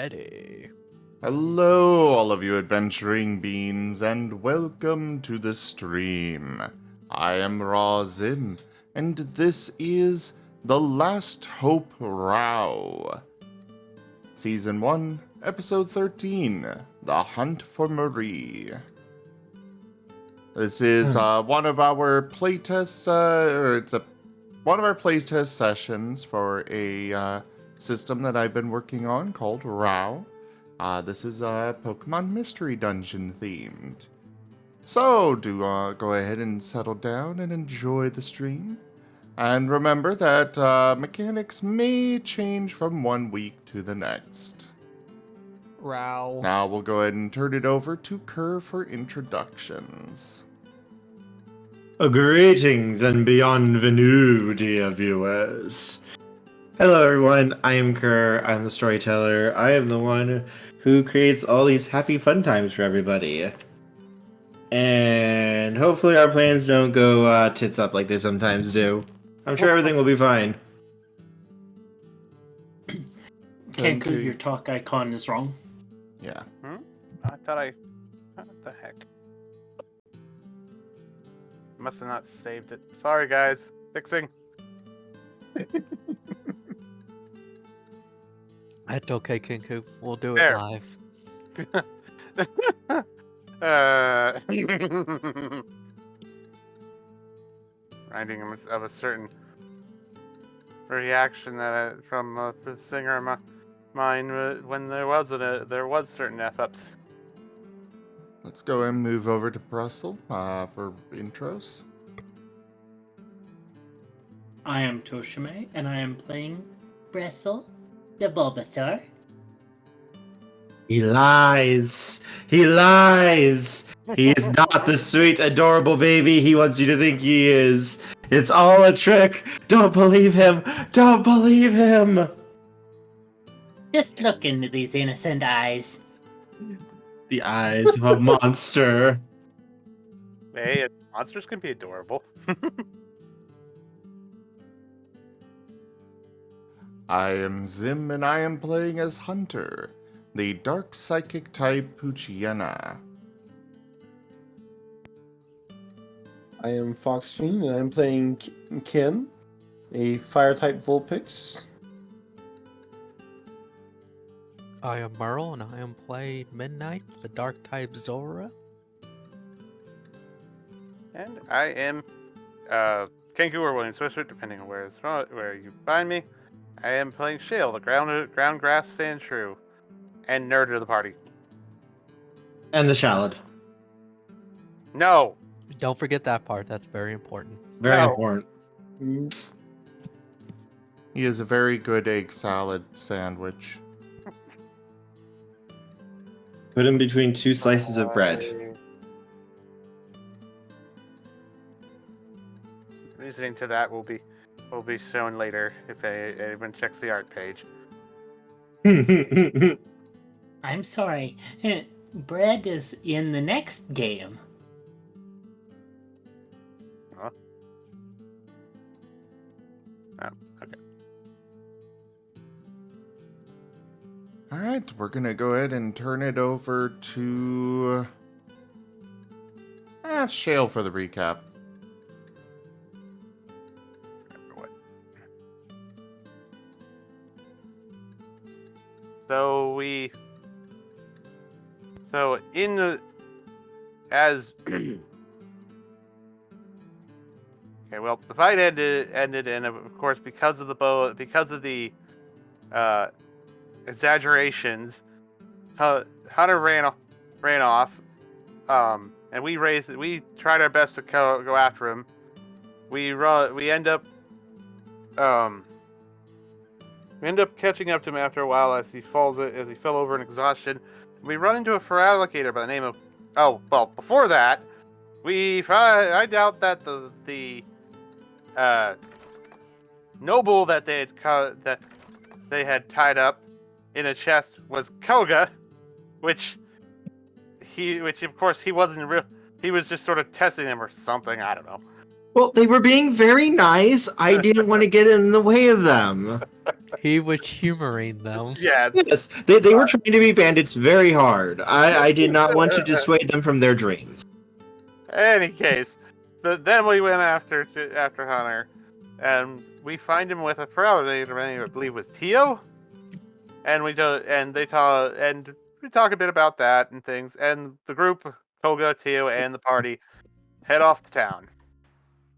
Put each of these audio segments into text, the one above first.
ready. Hello, all of you adventuring beings, and welcome to the stream. I am RAOW, and this is The Last Hope RAOW. Season 1, Episode 13, The Hunt for Marie. This is one of our playtests, one of our playtest sessions for a system that I've been working on called RAOW. This is Pokemon Mystery Dungeon themed. So, go ahead and settle down and enjoy the stream. And remember that mechanics may change from one week to the next. RAOW. Now we'll go ahead and turn it over to Kerr for introductions. Greetings and bienvenue, dear viewers. Hello everyone, I am Kerr, I'm the Storyteller. I am the one who creates all these happy fun times for everybody. And hopefully our plans don't go tits up like they sometimes do. I'm sure everything will be fine. Kenku, your talk icon is wrong. Yeah. I thought what the heck? Must have not saved it. Sorry, guys. Fixing. That's okay, Kinku. We'll do it There. live. Reminding him of a certain reaction that from a singer of mine when there was certain f-ups. Let's go and move over to Brussel for intros. I am Tochemay, and I am playing Brussel, the Bulbasaur. He lies! He lies! He is not the sweet, adorable baby he wants you to think he is. It's all a trick! Don't believe him! Don't believe him! Just look into these innocent eyes. The eyes of a monster. Hey, monsters can be adorable. I am Zim, and I am playing as Hunter, the dark psychic type Puchiena. I am Foxfiend, and I'm playing Kim, a fire-type Vulpix. I am Merl, and I am playing Midnight, the dark type Zora. And I am Kenku or William Swisher, depending on where you find me. I am playing Shale, the ground grass sand shrew, and nerd of the party. And the shallot. No. Don't forget that part. That's very important. Very No. important. He is a very good egg salad sandwich. Put him between two slices of bread. Reasoning to that will be shown later if anyone checks the art page. I'm sorry. Bread is in the next game. Huh? Oh, okay. Alright, we're gonna go ahead and turn it over to Shale for the recap. What? So in the as okay, well, the fight ended, and of course because of the exaggerations, Hunter ran off, and we tried our best to go after him. We end up catching up to him after a while as he fell over in exhaustion. We run into a feralicator by the name of before that, I doubt that the noble that they had tied up in a chest was Koga, which of course he wasn't real. He was just sort of testing him or something. I don't know. Well, they were being very nice. I didn't want to get in the way of them. He was humoring them. Yes. Yes, they were trying to be bandits very hard. I did not want to dissuade them from their dreams. Any case, then we went after Hunter, and we find him with a paralytic I believe was Tio, and we talk a bit about that and things, and the group, Koga, Tio, and the party head off to town,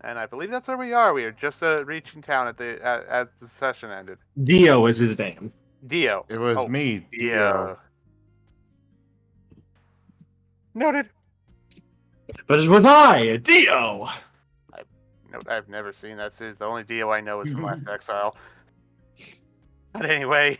and I believe that's where we are. We are just reaching town as the session ended. Dio is his name. Dio. It was Oh, me, Dio. Dio. Noted. But it was I, Dio! No, I've never seen that series. The only Dio I know is from Last Exile. But anyway.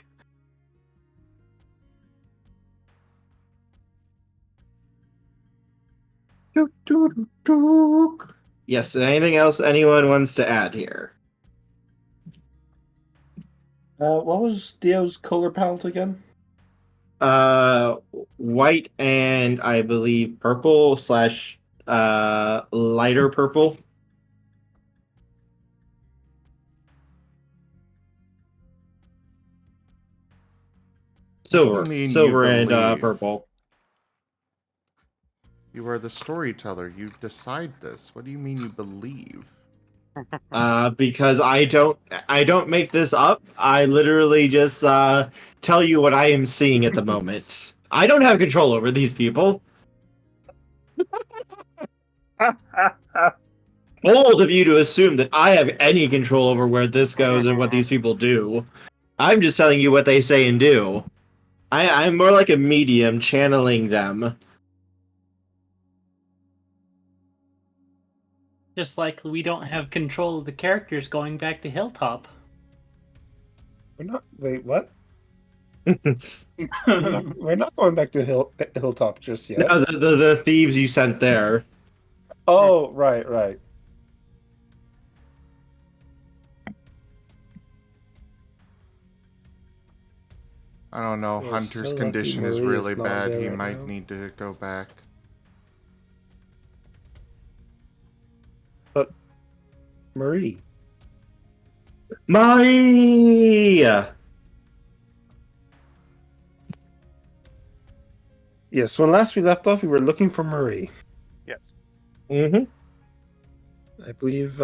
Yes, anything else anyone wants to add here? What was Dio's color palette again? White and I believe purple slash lighter purple. What do you mean Silver you and believe? purple. You are the storyteller. You decide this. What do you mean you believe? Because I don't make this up. I literally just tell you what I am seeing at the moment. I don't have control over these people. Bold of you to assume that I have any control over where this goes and what these people do. I'm just telling you what they say and do. I'm more like a medium channeling them. Just like we don't have control of the characters going back to Hilltop. We're not. Wait, what? We're not going back to Hilltop just yet. No, the thieves you sent there. Oh, right. I don't know. We're Hunter's so lucky condition is Marie really is not bad. there He right might now. need to go back. Marie. Maria! Yes, when last we left off, we were looking for Marie. Yes. Mm-hmm. I believe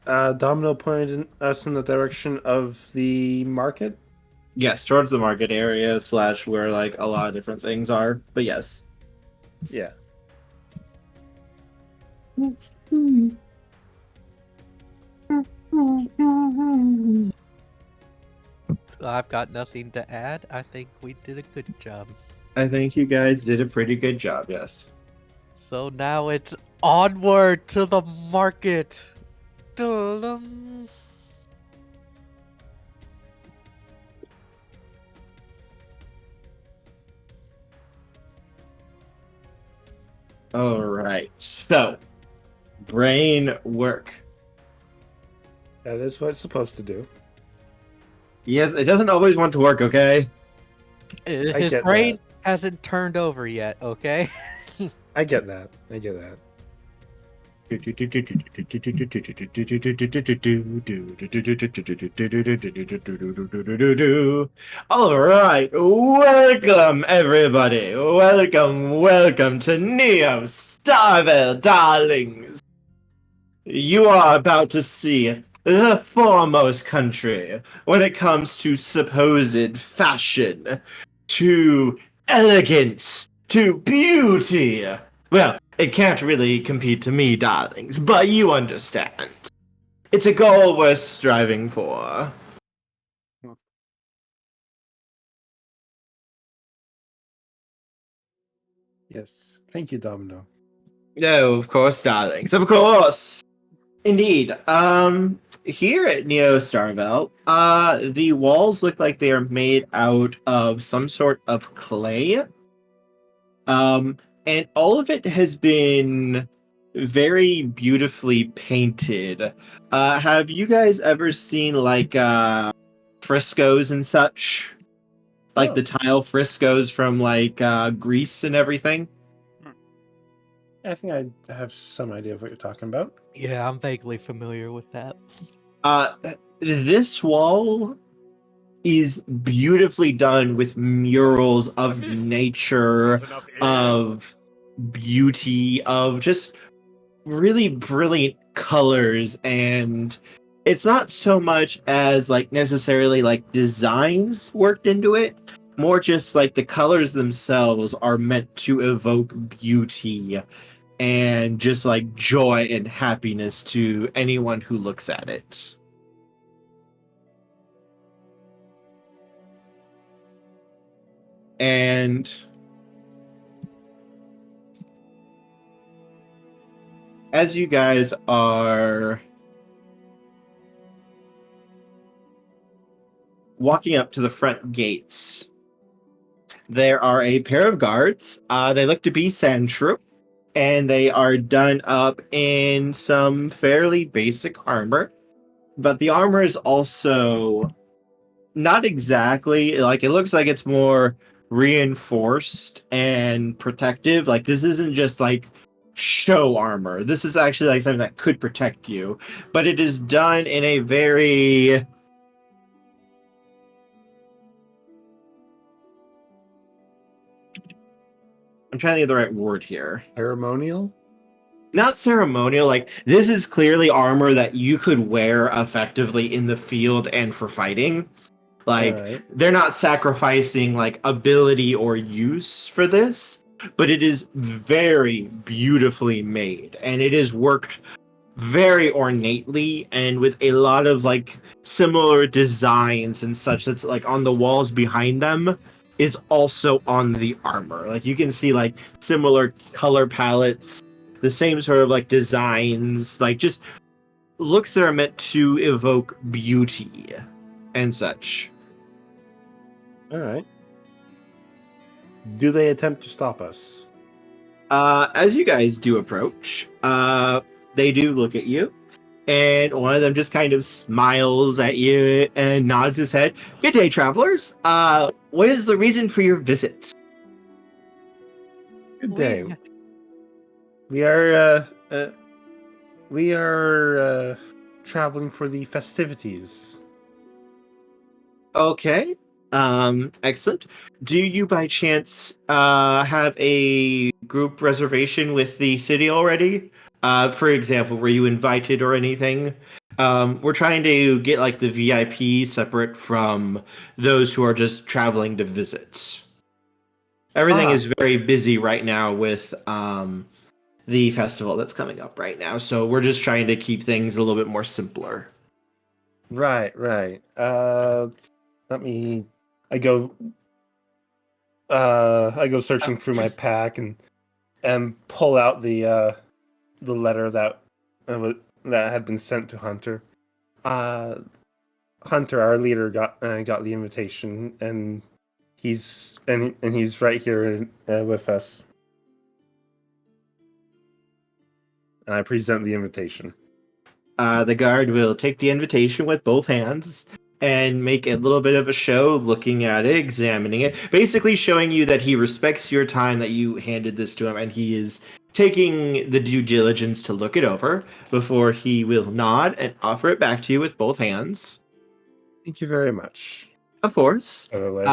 Domino pointed us in the direction of the market. Yes, towards the market area / where like a lot of different things are. But yes. Yeah. I've got nothing to add. I think we did a good job. I think you guys did a pretty good job, yes. So now it's onward to the market. Dun-dun. Alright, so brain work. That is what it's supposed to do. Yes, it doesn't always want to work, okay? His get brain hasn't turned over yet, okay? I get that. Alright, welcome everybody. Welcome to Neo Starvel, darlings. You are about to see the foremost country when it comes to supposed fashion, to elegance, to beauty. Well, it can't really compete to me, darlings, but you understand. It's a goal worth striving for. Yes. Thank you, Domino. No, of course, darlings, of course. Indeed. Here at Neo Starvel, the walls look like they are made out of some sort of clay. And all of it has been very beautifully painted. Have you guys ever seen like frescoes and such? Like the tile frescoes from like Greece and everything? I think I have some idea of what you're talking about. Yeah, I'm vaguely familiar with that. This wall is beautifully done with murals of nature, of beauty, of just really brilliant colors, and it's not so much as like necessarily like designs worked into it, more just like the colors themselves are meant to evoke beauty and just like joy and happiness to anyone who looks at it. And as you guys are walking up to the front gates, there are a pair of guards. They look to be sandtroop, and they are done up in some fairly basic armor. But the armor is also not exactly like, it looks like it's more reinforced and protective. Like, this isn't just like show armor. This is actually like something that could protect you, but it is done in a very I'm trying to think of the right word here. Ceremonial? Not ceremonial. Like, this is clearly armor that you could wear effectively in the field and for fighting. Like, Alright. they're not sacrificing like ability or use for this, but it is very beautifully made, and it is worked very ornately and with a lot of like similar designs and such that's like on the walls behind them is also on the armor. Like, you can see like similar color palettes, the same sort of like designs, like just looks that are meant to evoke beauty and such. Alright. Do they attempt to stop us? As you guys do approach, they do look at you, and one of them just kind of smiles at you and nods his head. Good day, travelers. What is the reason for your visit? Good day. We are traveling for the festivities. Okay. Excellent. Do you by chance have a group reservation with the city already? For example, were you invited or anything? We're trying to get like the VIP separate from those who are just traveling to visit. Everything is very busy right now with the festival that's coming up right now, so we're just trying to keep things a little bit more simpler. Right. Let me. I go searching through my pack and pull out the letter that had been sent to Hunter. Hunter, our leader, got the invitation, and he's right here with us. And I present the invitation. The guard will take the invitation with both hands and make a little bit of a show looking at it, examining it, basically showing you that he respects your time that you handed this to him, and he is taking the due diligence to look it over before he will nod and offer it back to you with both hands. Thank you very much. Of course. By the way.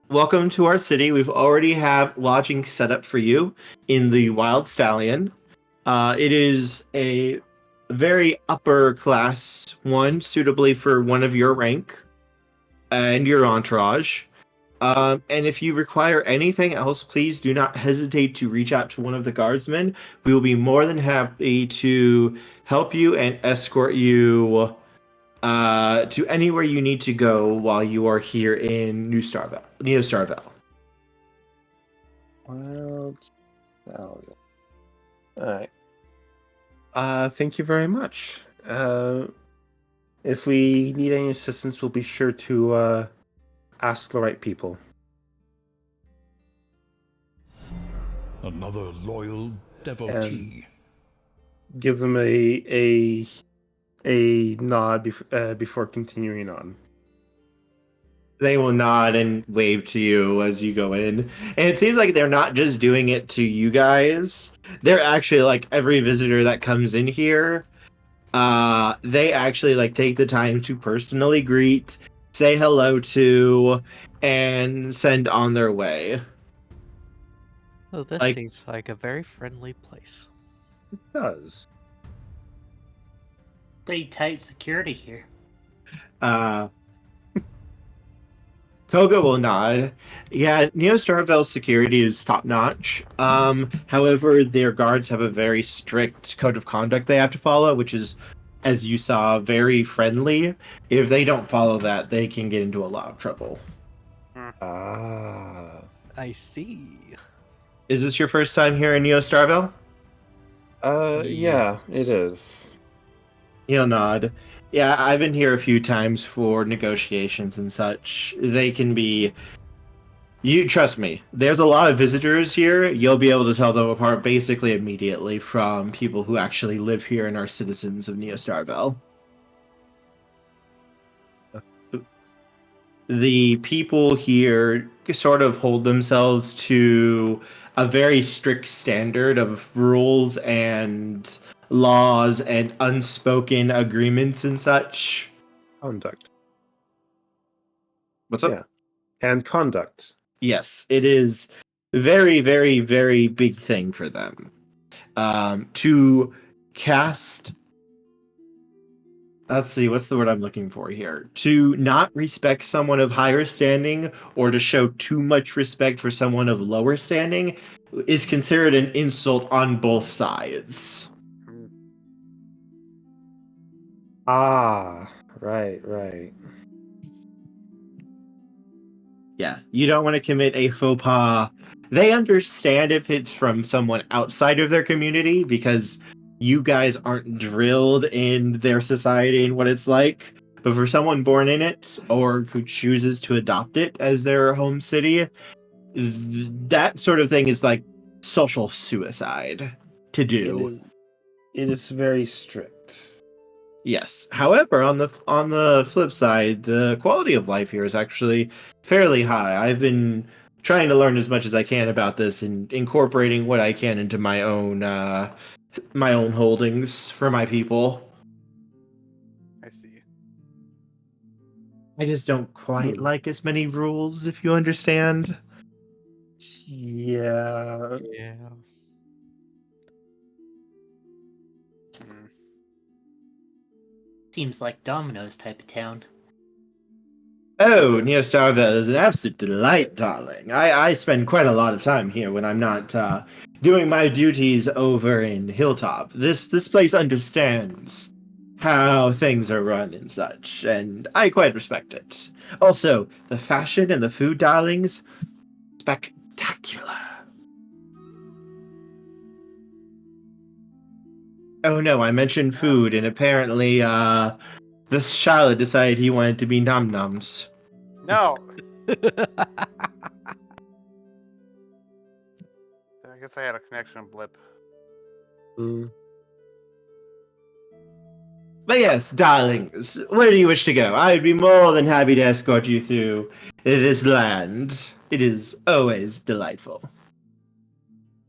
Welcome to our city. We've already have lodging set up for you in the Wild Stallion. It is a very upper class one, suitably for one of your rank and your entourage. And if you require anything else, please do not hesitate to reach out to one of the guardsmen. We will be more than happy to help you and escort you to anywhere you need to go while you are here in Neo Starvel. Wild Stallion. Alright. Thank you very much. If we need any assistance, we'll be sure to ask the right people. Another loyal devotee. Give them a nod before continuing on. They will nod and wave to you as you go in. And it seems like they're not just doing it to you guys. They're actually like every visitor that comes in here, they actually like take the time to personally greet, say hello to, and send on their way. Oh, this Like- seems like a very friendly place. It does. Pretty tight security here. Uh Koga will nod. Yeah, Neo Starvel's security is top notch. However, their guards have a very strict code of conduct they have to follow, which is, as you saw, very friendly. If they don't follow that, they can get into a lot of trouble. Ah. I see. Is this your first time here in Neo Starvel? Yeah, it Yes. is. He'll nod. Yeah, I've been here a few times for negotiations and such. They can be. You trust me. There's a lot of visitors here. You'll be able to tell them apart basically immediately from people who actually live here and are citizens of Neo Starvel. The people here sort of hold themselves to a very strict standard of rules and laws and unspoken agreements and such. Conduct. What's up? Yeah. And conduct. Yes, it is very, very, very big thing for them. To cast. Let's see, what's the word I'm looking for here? To not respect someone of higher standing or to show too much respect for someone of lower standing is considered an insult on both sides. Ah, right. Yeah, you don't want to commit a faux pas. They understand if it's from someone outside of their community because you guys aren't drilled in their society and what it's like. But for someone born in it or who chooses to adopt it as their home city, that sort of thing is like social suicide to do. It is very strict. Yes. However, on the flip side, the quality of life here is actually fairly high. I've been trying to learn as much as I can about this and incorporating what I can into my own holdings for my people. I see. I just don't quite like as many rules, if you understand. Yeah. Yeah. Hmm. Seems like Domino's type of town. Oh, Neo Starvel is an absolute delight, darling. I spend quite a lot of time here when I'm not doing my duties over in Hilltop. This place understands how things are run and such, and I quite respect it. Also, the fashion and the food, darlings, spectacular. Oh no, I mentioned food, and apparently, this Charlotte decided he wanted to be nom noms. No. I guess I had a connection blip. Mm. But yes, darlings, where do you wish to go? I'd be more than happy to escort you through this land. It is always delightful.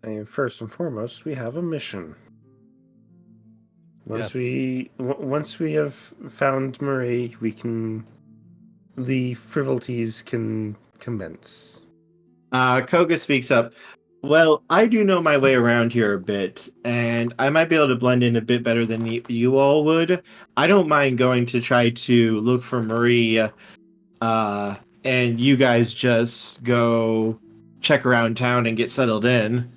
I mean, first and foremost, we have a mission. Once Yes. once we have found Marie, the frivolities can commence. Koga speaks up. Well, I do know my way around here a bit, and I might be able to blend in a bit better than you all would. I don't mind going to try to look for Marie, and you guys just go check around town and get settled in.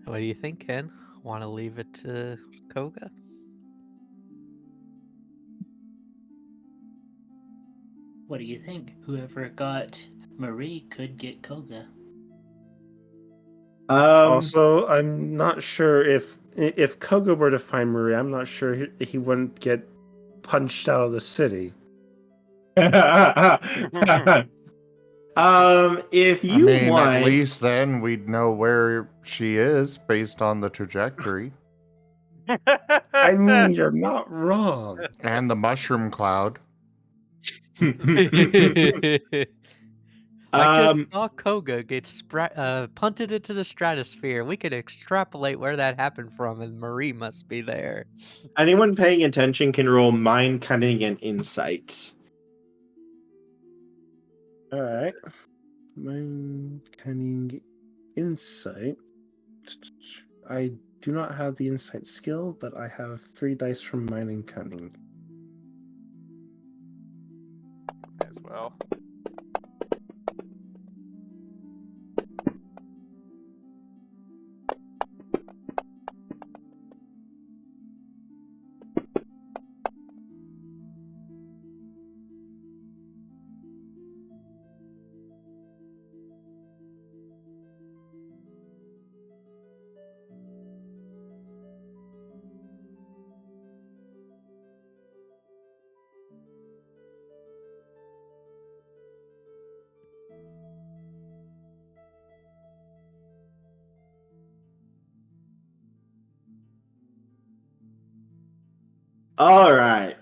What do you think, Ken? Want to leave it to Koga? What do you think? Whoever got Marie could get Koga. Also, I'm not sure if Koga were to find Marie, I'm not sure he wouldn't get punched out of the city. If I you mean, want, at least then we'd know where she is based on the trajectory. I mean, you're not wrong. And the mushroom cloud. I just Um, saw Koga get punted into the stratosphere. We could extrapolate where that happened from, and Marie must be there. anyone paying attention can roll mind cunning and insight. All right. Mind cunning insight. I do not have the insight skill, but I have 3 dice from mind and cunning. As well. All right.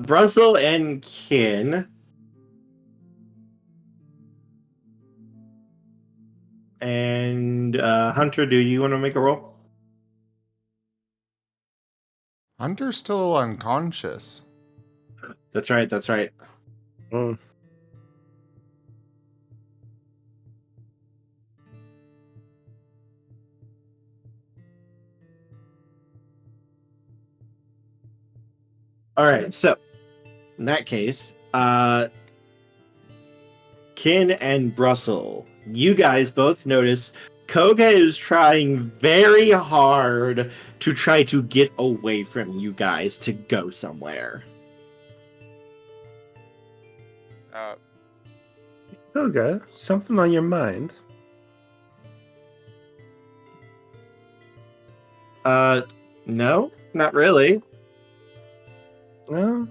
Brussel and Kin. And Hunter, do you want to make a roll? Hunter's still unconscious. That's right. That's right. Mm. All right. So, in that case, Kin and Brussel, you guys both notice Koga is trying very hard to try to get away from you guys to go somewhere. Koga, something on your mind? No, not really. Well,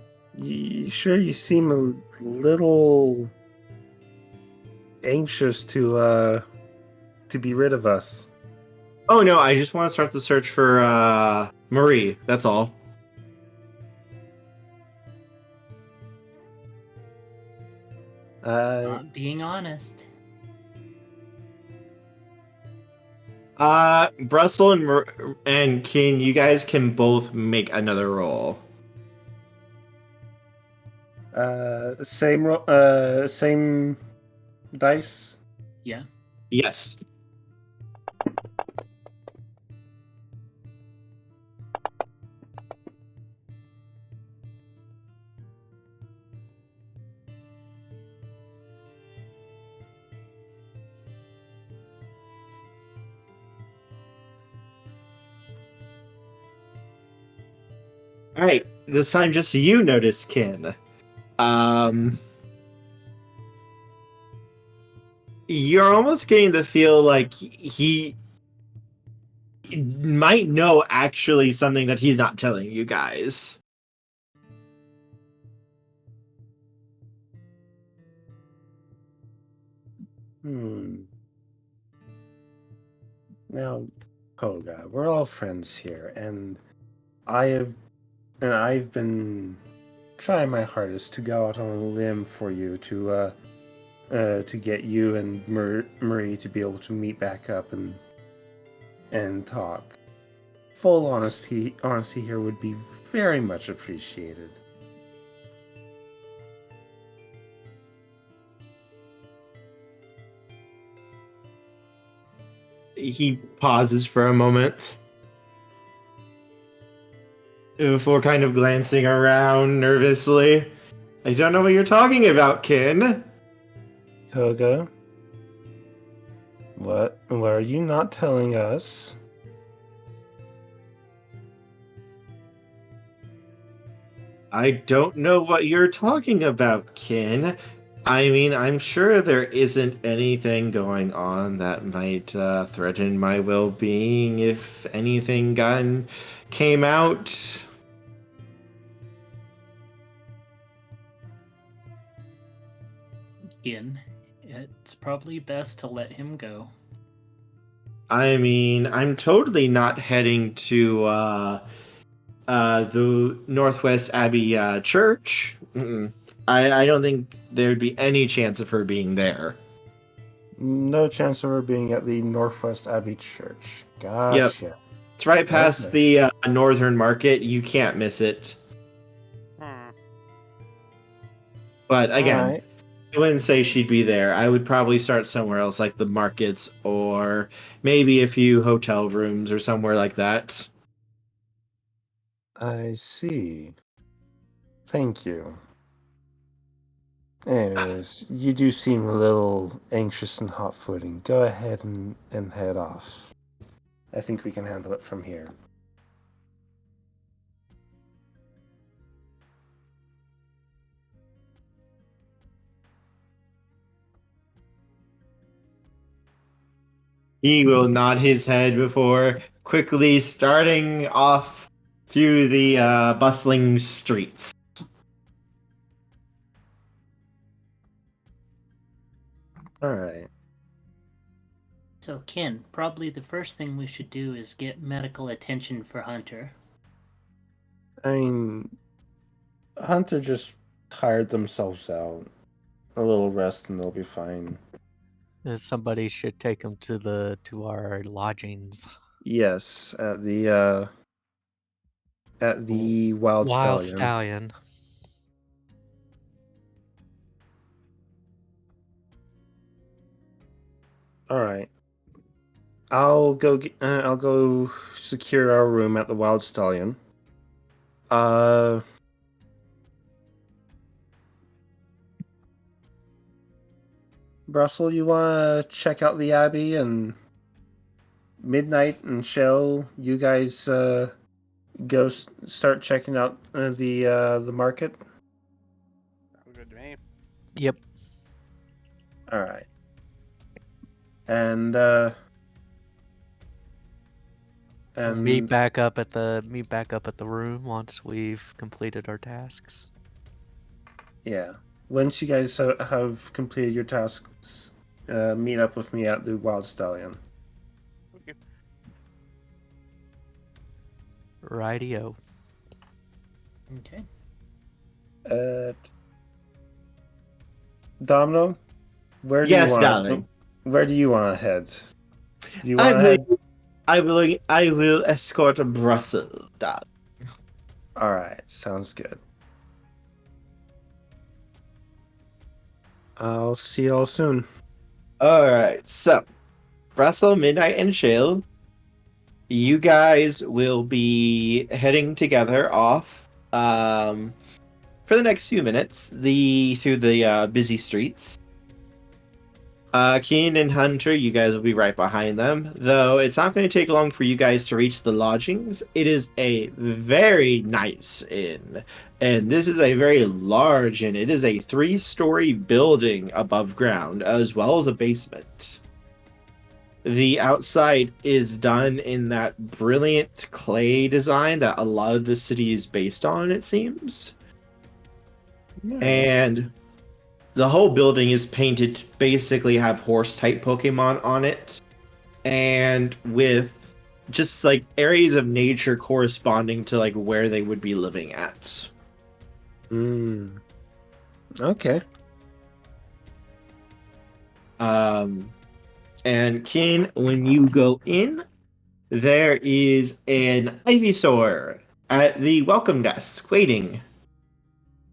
sure you seem a little anxious to be rid of us. Oh no, I just want to start the search for Marie. That's all. Not being honest. Brussel and King, you guys can both make another roll. Same dice. Yeah. Yes. All right, this time just you notice Kin. You're almost getting the feel like he might know actually something that he's not telling you guys. Now, Koga, we're all friends here, and I've been trying my hardest to go out on a limb for you to get you and Marie to be able to meet back up and talk. Full honesty here would be very much appreciated. He pauses for a moment before kind of glancing around nervously. I don't know what you're talking about, Kin. Koga, what are you not telling us? I don't know what you're talking about, Kin. I mean, I'm sure there isn't anything going on that might threaten my well-being if anything came out. Ian, it's probably best to let him go. I mean, I'm totally not heading to the Northwest Abbey Church. Mm-mm. I don't think there'd be any chance of her being there. No chance of her being at the Northwest Abbey Church. Yep. Gotcha. It's right past Okay. the Northern Market. You can't miss it. Hmm. But again, Alright. I wouldn't say she'd be there. I would probably start somewhere else, like the markets or maybe a few hotel rooms or somewhere like that. I see. Thank you. Anyways, you do seem a little anxious and hot-footing. Go ahead and head off. I think we can handle it from here. He will nod his head before quickly starting off through the bustling streets. Alright. So, Ken, probably the first thing we should do is get medical attention for Hunter. I mean, Hunter just tired themselves out. A little rest and they'll be fine. Somebody should take him to our lodgings. Yes, at the Wild Wild Stallion. Stallion. All right. I'll go secure our room at the Wild Stallion. Brussel, you wanna check out the Abbey, and Midnight and Shale, you guys go start checking out the market. Sounds good to me. Yep. All right. And Meet back up at the room once we've completed our tasks. yeah, once you guys have completed your tasks, meet up with me at the Wild Stallion. Okay. Rightio. Okay. Domino, where do Yes, you want? darling. Where do you want to head? Do you I want to head? I will escort Brussels, darling. All right, sounds good. I'll see y'all soon. Alright, so Brussels, Midnight, and Shale, you guys will be heading together off for the next few minutes through the busy streets. Keen and Hunter, you guys will be right behind them, though it's not going to take long for you guys to reach the lodgings. It is a very nice inn, and this is a very large inn. It is a 3-story building above ground, as well as a basement. The outside is done in that brilliant clay design that a lot of the city is based on, it seems. And the whole building is painted to basically have horse-type Pokemon on it, and with just like areas of nature corresponding to like where they would be living at. Okay. And Keen, when you go in, there is an Ivysaur at the welcome desk waiting.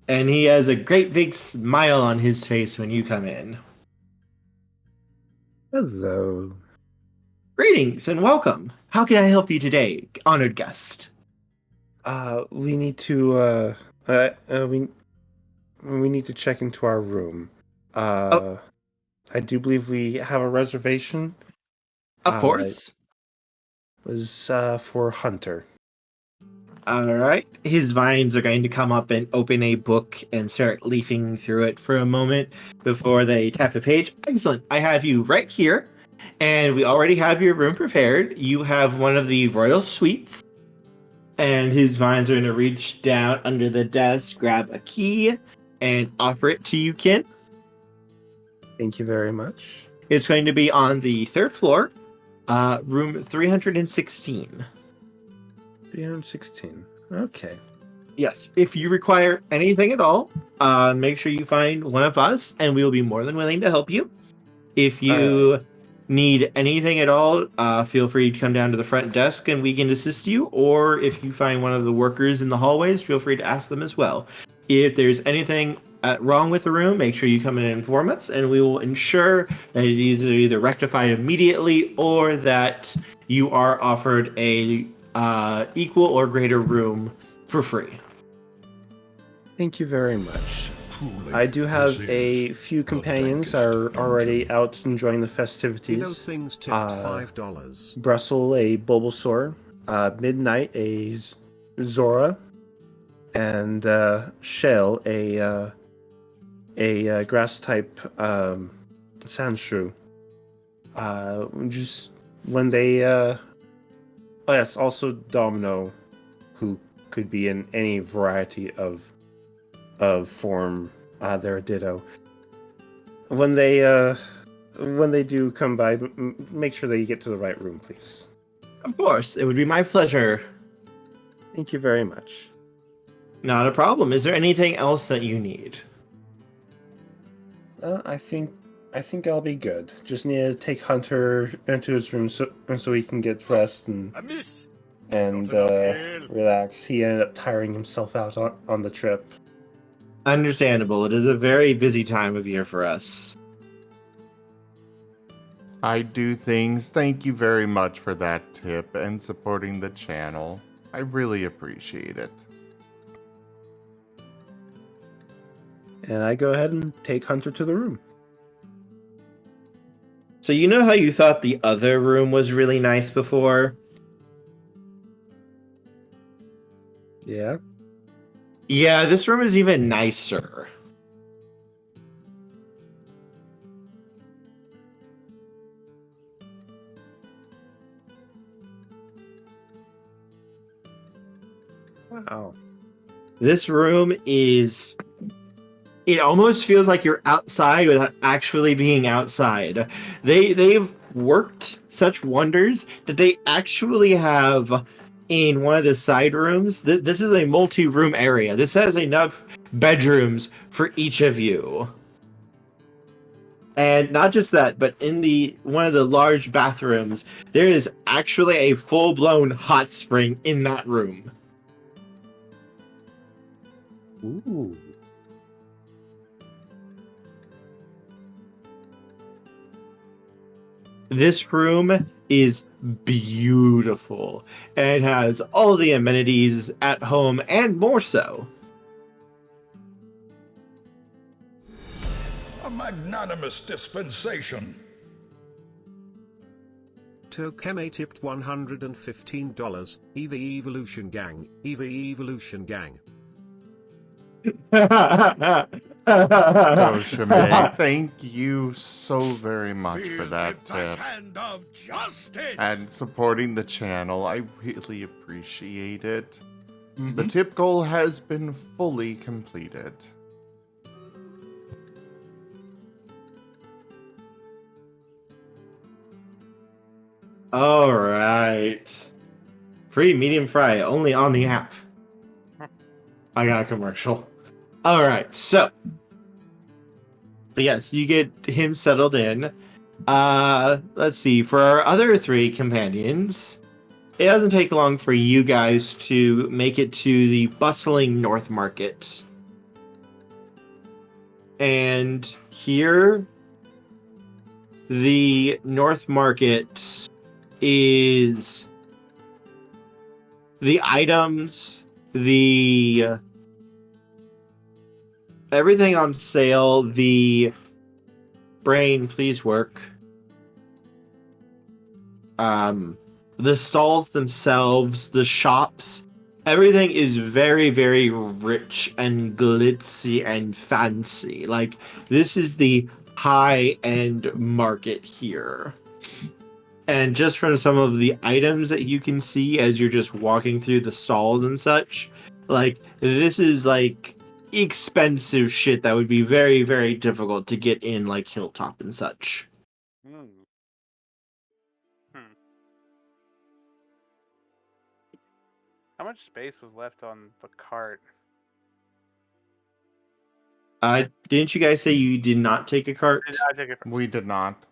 And he has a great big smile on his face when you come in. Hello. Greetings and welcome. How can I help you today, honored guest? We need to we need to check into our room. I do believe we have a reservation. Of course. It was for Hunter. Alright. His vines are going to come up and open a book and start leafing through it for a moment before they tap a page. Excellent. I have you right here. And we already have your room prepared. You have one of the royal suites. And his vines are going to reach down under the desk, grab a key, and offer it to you, Ken. Thank you very much. It's going to be on the 3rd floor. Room 316. 316. Okay. Yes, if you require anything at all, make sure you find one of us, and we will be more than willing to help you. If you need anything at all, feel free to come down to the front desk and we can assist you. Or if you find one of the workers in the hallways, feel free to ask them as well. If there's anything wrong with the room, make sure you come in and inform us, and we will ensure that it is either rectified immediately or that you are offered a equal or greater room for free. Thank you very much. Truly, I do have this a is few the companions dankest are already dungeon. out enjoying the festivities. You know things tipped $5. Brussel, a Bulbasaur, Midnight, a Zora, and Shale, a grass type Sandshrew. Just when they, oh yes, also Domino, who could be in any variety of form. They're a Ditto. When they do come by, make sure that you get to the right room, please. Of course, it would be my pleasure. Thank you very much. Not a problem. Is there anything else that you need? I think I'll be good. Just need to take Hunter into his room so he can get dressed and relax. He ended up tiring himself out on the trip. Understandable. It is a very busy time of year for us. I do things. Thank you very much for that tip and supporting the channel. I really appreciate it. And I go ahead and take Hunter to the room. So you know how you thought the other room was really nice before? Yeah? Yeah, this room is even nicer. Wow. This room is... It almost feels like you're outside without actually being outside. They've worked such wonders that they actually have in one of the side rooms. This is a multi-room area. This has enough bedrooms for each of you. And not just that, but in one of the large bathrooms, there is actually a full-blown hot spring in that room. Ooh. This room is beautiful and has all the amenities at home and more so. A magnanimous dispensation. Tochemay tipped $115. Eevee Evolution Gang. Eevee Evolution Gang. Tochemay, thank you so very much for Feel that the tip. backhand of justice. And supporting the channel. I really appreciate it. The tip goal has been fully completed. All right. Free medium fry only on the app. I got a commercial. All right, so yes, you get him settled in. Let's see. For our other three companions, it doesn't take long for you guys to make it to the bustling North Market. And here, the North Market is the items, everything on sale. The brain, please work. The stalls themselves, the shops, everything is very, very rich and glitzy and fancy. Like, this is the high-end market here. And just from some of the items that you can see as you're just walking through the stalls and such, like, this is, like, expensive shit that would be very, very difficult to get in, like, Hilltop and such. Hmm. How much space was left on the cart? Didn't you guys say you did not take a cart? I take it. We did not.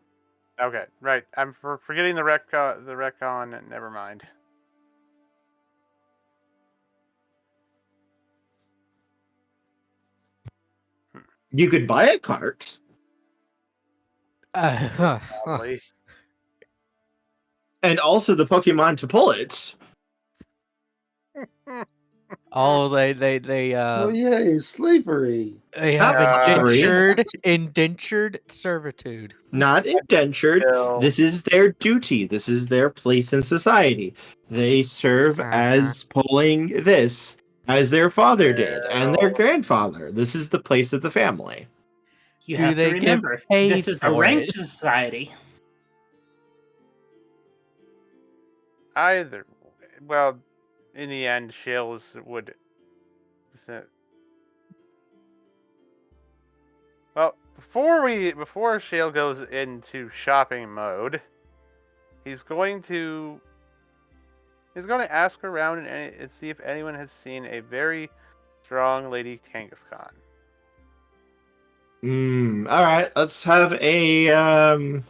Okay, right. I'm forgetting the retcon. Never mind. You could buy a cart. Probably. And also the Pokemon to pull it. Oh, they Oh yeah, slavery. they have Not slavery. indentured servitude. Not indentured. Still. This is their duty. This is their place in society. They serve as pulling this, as their father did, and their grandfather. This is the place of the family. You Do have they to get remember, paid this is a for ranked it? society. Either. Well, in the end, Shale would. Well, before Shale goes into shopping mode, he's going to ask around and see if anyone has seen a very strong Lady Kangaskhan. All right, let's have a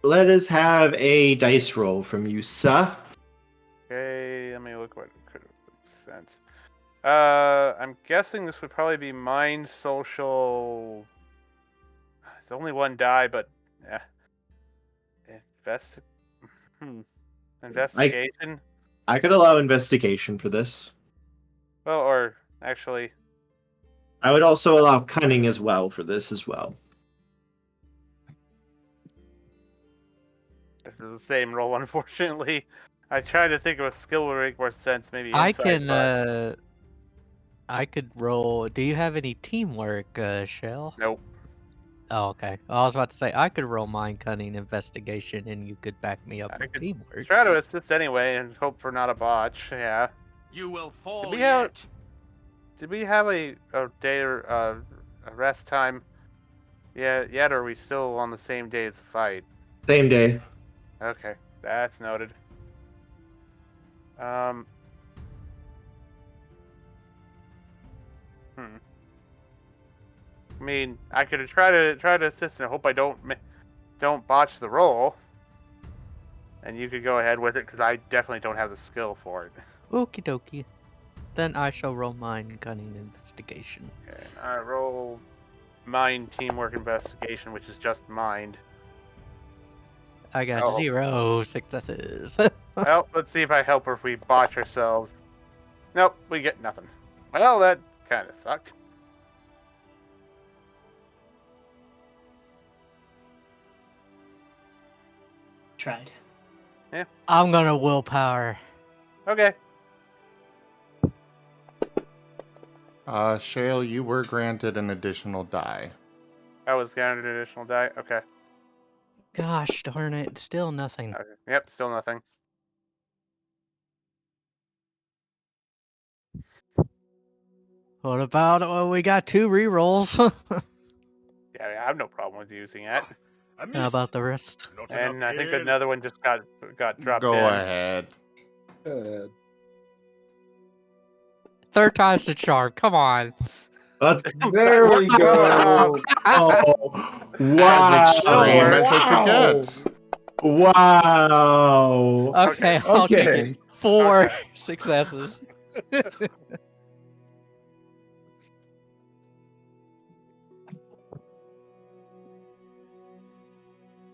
let us have a dice roll from you, sir. Okay, let me look what could make sense. I'm guessing this would probably be mind social. It's only one die, but investigation. I could allow investigation for this. Well, or actually, I would also allow cunning as well for this as well. this is the same roll. Unfortunately, I tried to think of a skill would make more sense. Maybe I insight, can but I could roll. Do you have any teamwork, Shell? nope. Oh, okay. Well, I was about to say I could roll mind cunning investigation, and you could back me up I with could teamwork. try to assist anyway and hope for not a botch. Yeah. You will fall Did we have- yet. Did we have a day or a rest time? Yet, or are we still on the same day as the fight? Same day. Okay, that's noted. Hmm. I mean, I could try to assist and hope I don't botch the roll. And you could go ahead with it because I definitely don't have the skill for it. Okie dokie. Then I shall roll mind cunning investigation. Okay, I roll mind teamwork investigation, which is just mind. I got Oh. 0 successes. Well, let's see if I help or if we botch ourselves. Nope, we get nothing. Well, that kind of sucked. Tried. I'm gonna willpower. Okay. Shale, you were granted an additional die. I was granted an additional die. Okay. Gosh darn it, still nothing. Okay. Yep, still nothing. What about we got 2 rerolls? Yeah, I have no problem with using it. A miss. How about the rest? Not And enough I think here. another one just got dropped Go in. ahead. Third time's the charm. Come on. Let's There we go. Oh, As extreme as wow. it could get. Wow. Okay, I'll take Okay. it. 4 successes.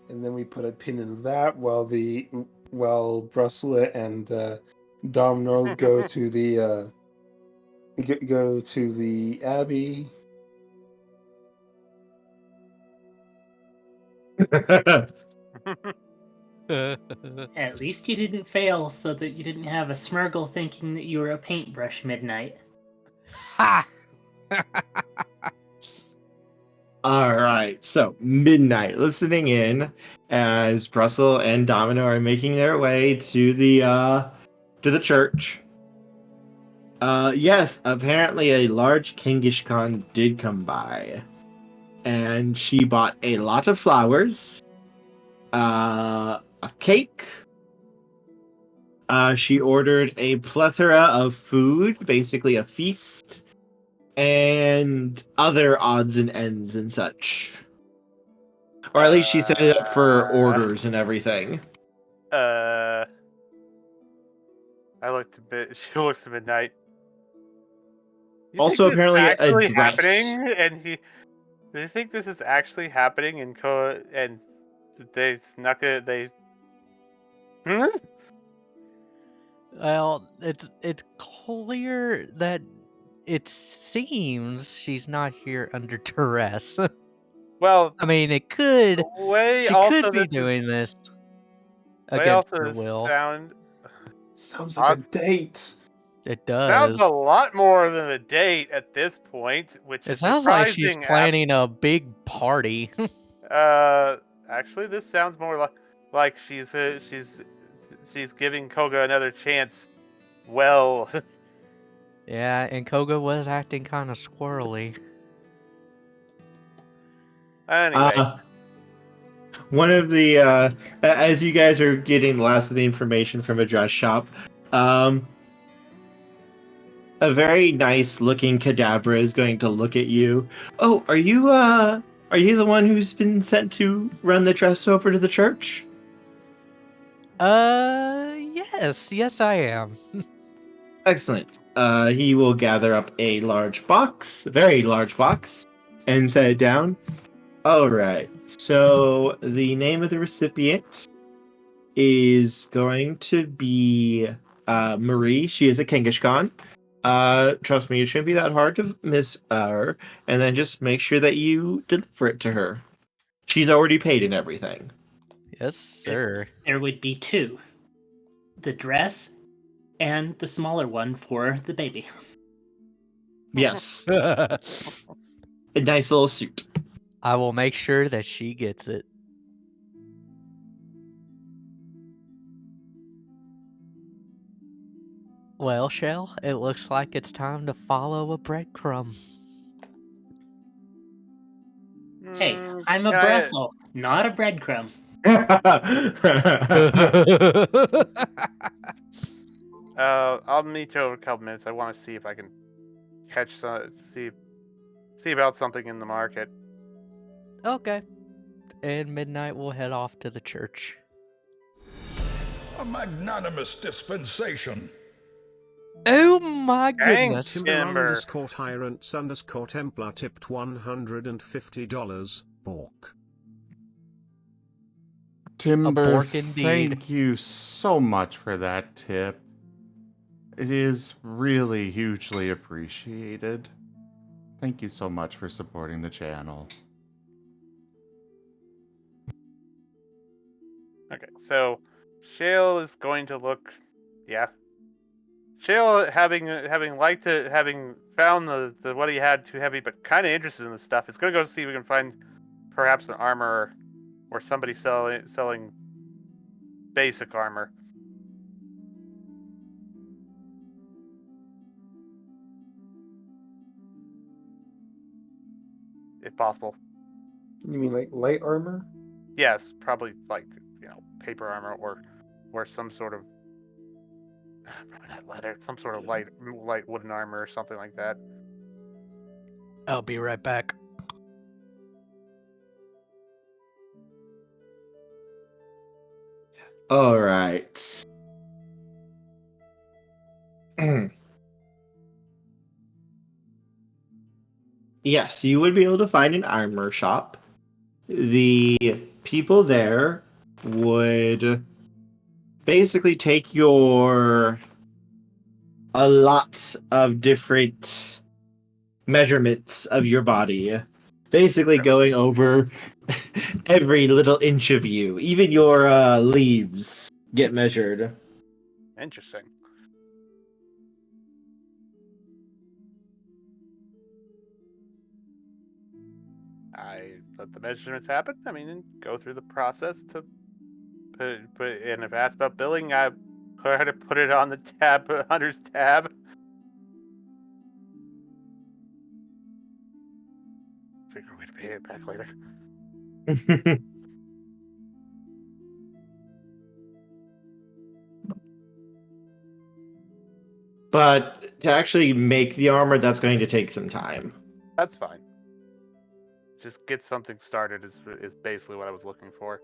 And then we put a pin in that while Brussel and Domino go to the go to the Abbey. At least you didn't fail so that you didn't have a Smurgle thinking that you were a paintbrush midnight. Ha! All right, so midnight, listening in as Brussel and Domino are making their way to the church. Yes, apparently a large Kangaskhan did come by, and she bought a lot of flowers, a cake, She ordered a plethora of food, basically a feast, and other odds and ends and such. Or at least she set it up for orders and everything. I looked a bit. She looks at midnight. You think Also, this is apparently, a actually dress. happening? And he. Do you think this is actually happening? And they snuck it. They. Hmm? Well, it's clear that it seems she's not here under duress. Well, I mean, the way she could also be this is. doing this Way against also her this will. Sounds like a date. It Sounds does. a lot more than a date at this point, which It is sounds like she's surprising. planning a big party. Actually, this sounds more like she's giving Koga another chance. Well, Yeah, and Koga was acting kind of squirrely. anyway, One of the as you guys are getting last of the information from a dress shop, a very nice looking cadabra is going to look at you. Oh, are you the one who's been sent to run the dress over to the church? Yes, I am. Excellent. He will gather up a large box, a very large box, and set it down. All right. So the name of the recipient is going to be Marie. She is a Kangaskhan. Trust me, it shouldn't be that hard to miss her. And then just make sure that you deliver it to her. She's already paid and everything. Yes, sir. There would be two: the dress and the smaller one for the baby. Yes, a nice little suit. I will make sure that she gets it. Well, Shale, it looks like it's time to follow a breadcrumb. Hey, I'm a can I- Brussel, not a breadcrumb. I'll meet you over a couple minutes. I want to see if I can catch some, see about something in the market. Okay. And midnight we'll head off to the church. A magnanimous dispensation. Oh my Thanks, goodness. Timber. Timber_Tyrants_Templar tipped $150. Bork. Timber, bork indeed. thank you so much for that tip. It is really hugely appreciated. Thank you so much for supporting the channel. Okay, so Shale is going to look. Yeah. Shale having found the what he had too heavy, but kind of interested in this stuff, is going to go see if we can find perhaps an armor or somebody selling basic armor. If possible. You mean like light armor? Yes, probably like, paper armor or some sort of probably not leather, some sort of light wooden armor or something like that. I'll be right back. All right. Yes, you would be able to find an armor shop. The people there would basically take a lot of different measurements of your body, basically going over every little inch of you. Even your leaves get measured. Interesting. I let the measurements happen. I mean, and go through the process to put and if asked about billing, I had to put it on the Hunter's tab. Figure a way to pay it back later. but to actually make the armor, that's going to take some time. That's fine. Just get something started is basically what I was looking for.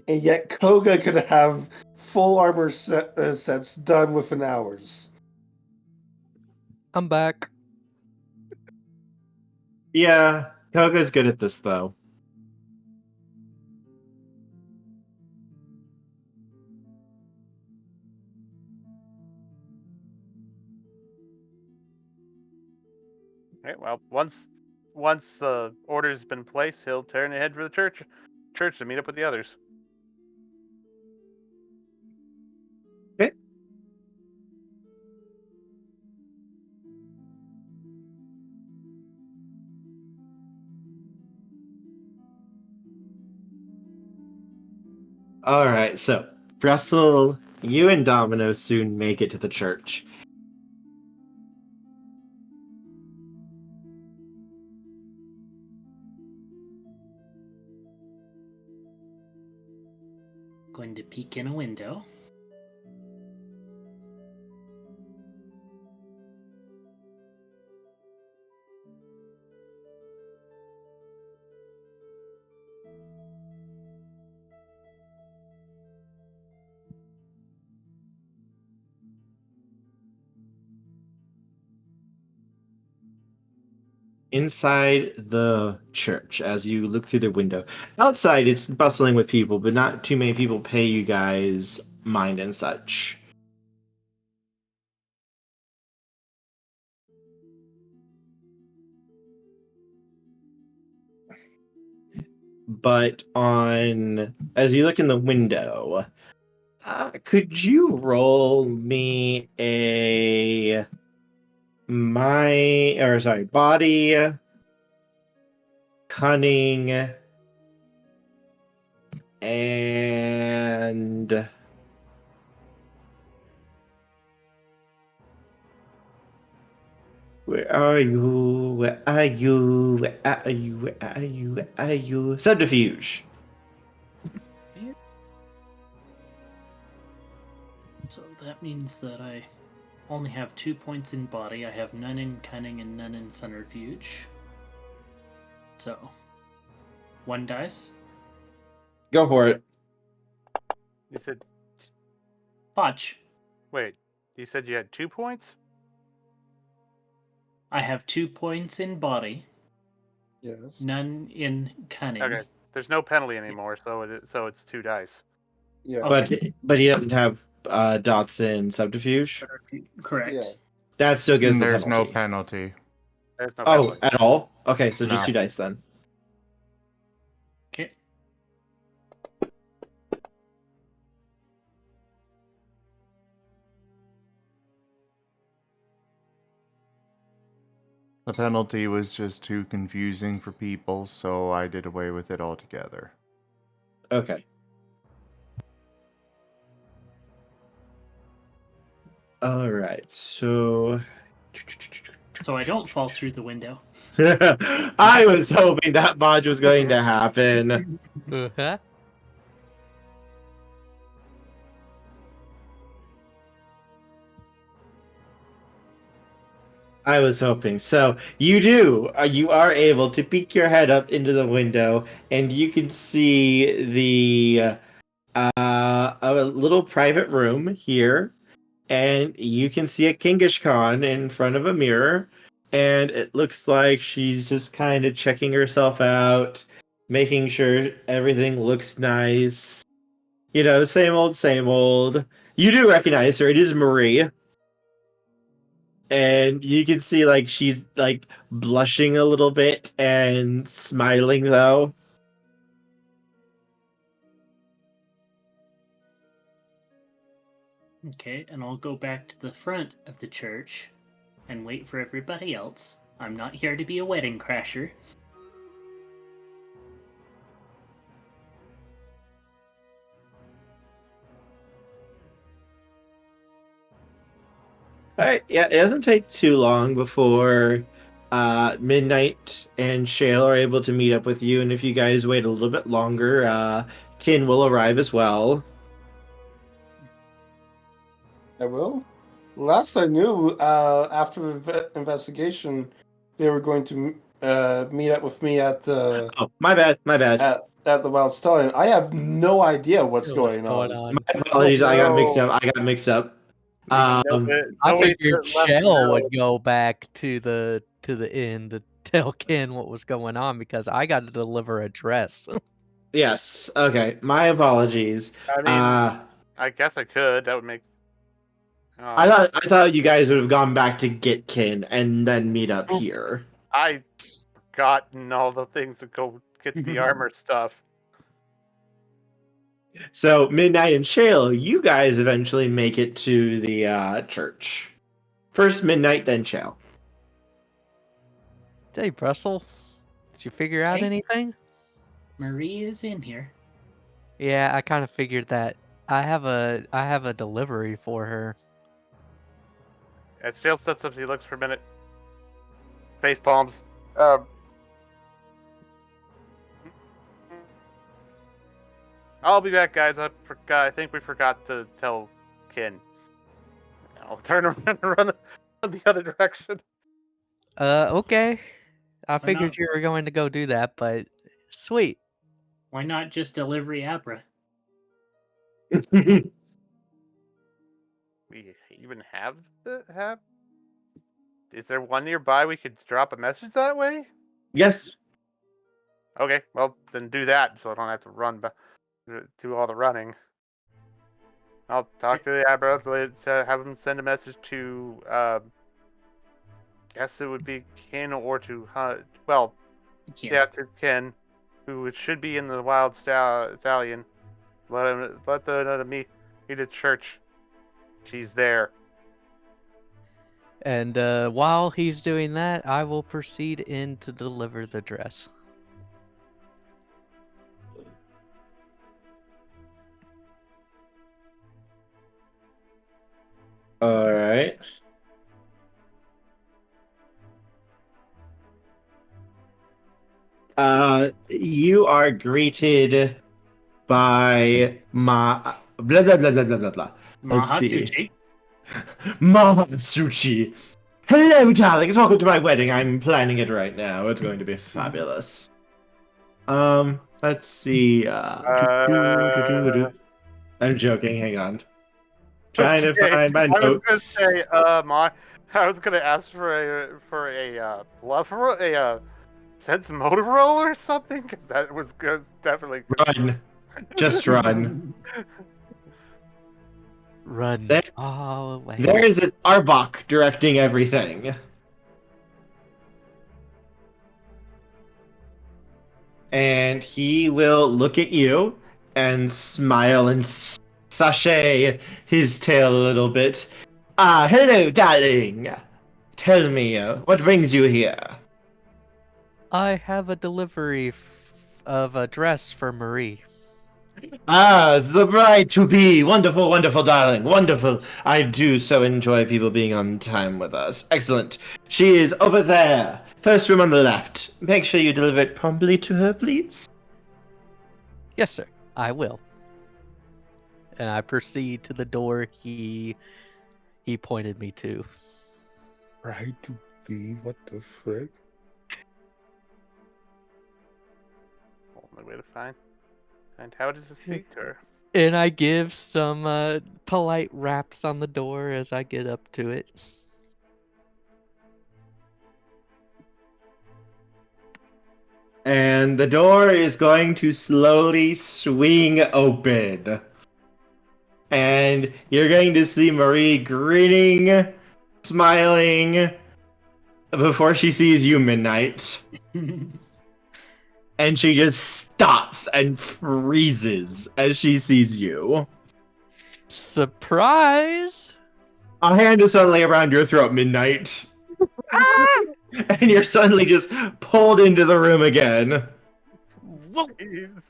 And yet Koga could have full armor sets done within hours. I'm back. Yeah, Koga's good at this, though. Okay, well, once the order's been placed, he'll turn and head for the church to meet up with the others. Okay. All right, so Brussel, you and Domino soon make it to the church. Going to peek in a window. Inside the church, as you look through the window. Outside, it's bustling with people, but not too many people pay you guys mind and such. But as you look in the window, could you roll me body, cunning, and where are you? Where are you? Where are you? Where are you? Where are you? Subterfuge. So that means that I only have 2 points in body. I have none in cunning and none in subterfuge. So, 1 dice. Go for it. You said, Botch. wait, you said you had 2 points? I have 2 points in body, Yes. none in cunning. Okay, there's no penalty anymore, so it's 2 dice. Yeah. But he doesn't have dots in subterfuge. Correct. Yeah. That still gives the There's no penalty. penalty. There's no Oh, penalty. at all? Okay, so just No. 2 dice then. Okay. The penalty was just too confusing for people, so I did away with it altogether. Okay. All right, so So I don't fall through the window. I was hoping that mod was going to happen. Uh-huh. I was hoping. So you are able to peek your head up into the window, and you can see a little private room here, and you can see a Kingish Khan in front of a mirror, and it looks like she's just kind of checking herself out, making sure everything looks nice. You know, same old, same old. You do recognize her. It is Marie. And you can see like she's like blushing a little bit and smiling though. Okay, and I'll go back to the front of the church and wait for everybody else. I'm not here to be a wedding crasher. Alright, yeah, it doesn't take too long before Midnight and Shale are able to meet up with you, and if you guys wait a little bit longer, Kin will arrive as well. I will. Last I knew, after the investigation, they were going to meet up with me at the Oh, my bad. at the Wild Stallion. I have no idea what's What's going going on. on? My apologies. I got mixed no. up. I Nobody figured left Shale Merl. would go back to the inn to tell Ken what was going on because I got to deliver a dress. Yes. Okay. My apologies. I mean, I guess I could. That would make. I thought you guys would have gone back to get Kin and then meet up here. I gotten all the things to go get the armor stuff. So Midnight and Shale, you guys eventually make it to the church. First Midnight, then Shale. Hey, Brussel, did you figure out Hey. anything? Marie is in here. Yeah, I kind of figured that. I have a delivery for her. As Shale steps up, he looks for a minute. Face palms. I'll be back, guys. I think we forgot to tell Kin. I'll turn around and run the other direction. Okay. I figured not? you were going to go do that, but sweet. Why not just delivery Abra? We even have the have? Is there one nearby we could drop a message that way? Yes. Okay, well then do that, so I don't have to run, do all the running. I'll talk to the Abra, have him send a message to. Guess it would be Ken or to well, yeah, to Ken, who should be in the Wild Stallion. Let the meet at church. She's there. And while he's doing that, I will proceed in to deliver the dress. All right. You are greeted by blah blah blah blah blah blah. Let's see. Mahasuchi. Hello, darlings. Welcome to my wedding. I'm planning it right now. It's going to be fabulous. Let's see. I'm joking. Hang on. Trying to find my notes. I was gonna ask for a bluff roll, a sense motor roll or something, because that was good. Definitely Run. Just run. Run There, all away. there is an Arbok directing everything. And he will look at you and smile and sashay his tail a little bit. Ah, hello, darling. Tell me, what brings you here? I have a delivery of a dress for Marie. Ah, the bride to be. Wonderful, wonderful, darling. Wonderful. I do so enjoy people being on time with us. Excellent. She is over there. First room on the left. Make sure you deliver it promptly to her, please. Yes, sir. I will. And I proceed to the door he pointed me to. Bride to be? What the frick? only way to find. And how does it speak to her? And I give some polite raps on the door as I get up to it. And the door is going to slowly swing open. And you're going to see Marie grinning, smiling, before she sees you, Midnight. And she just stops and freezes as she sees you. Surprise! A hand is suddenly around your throat, Midnight. And you're suddenly just pulled into the room again. Jeez.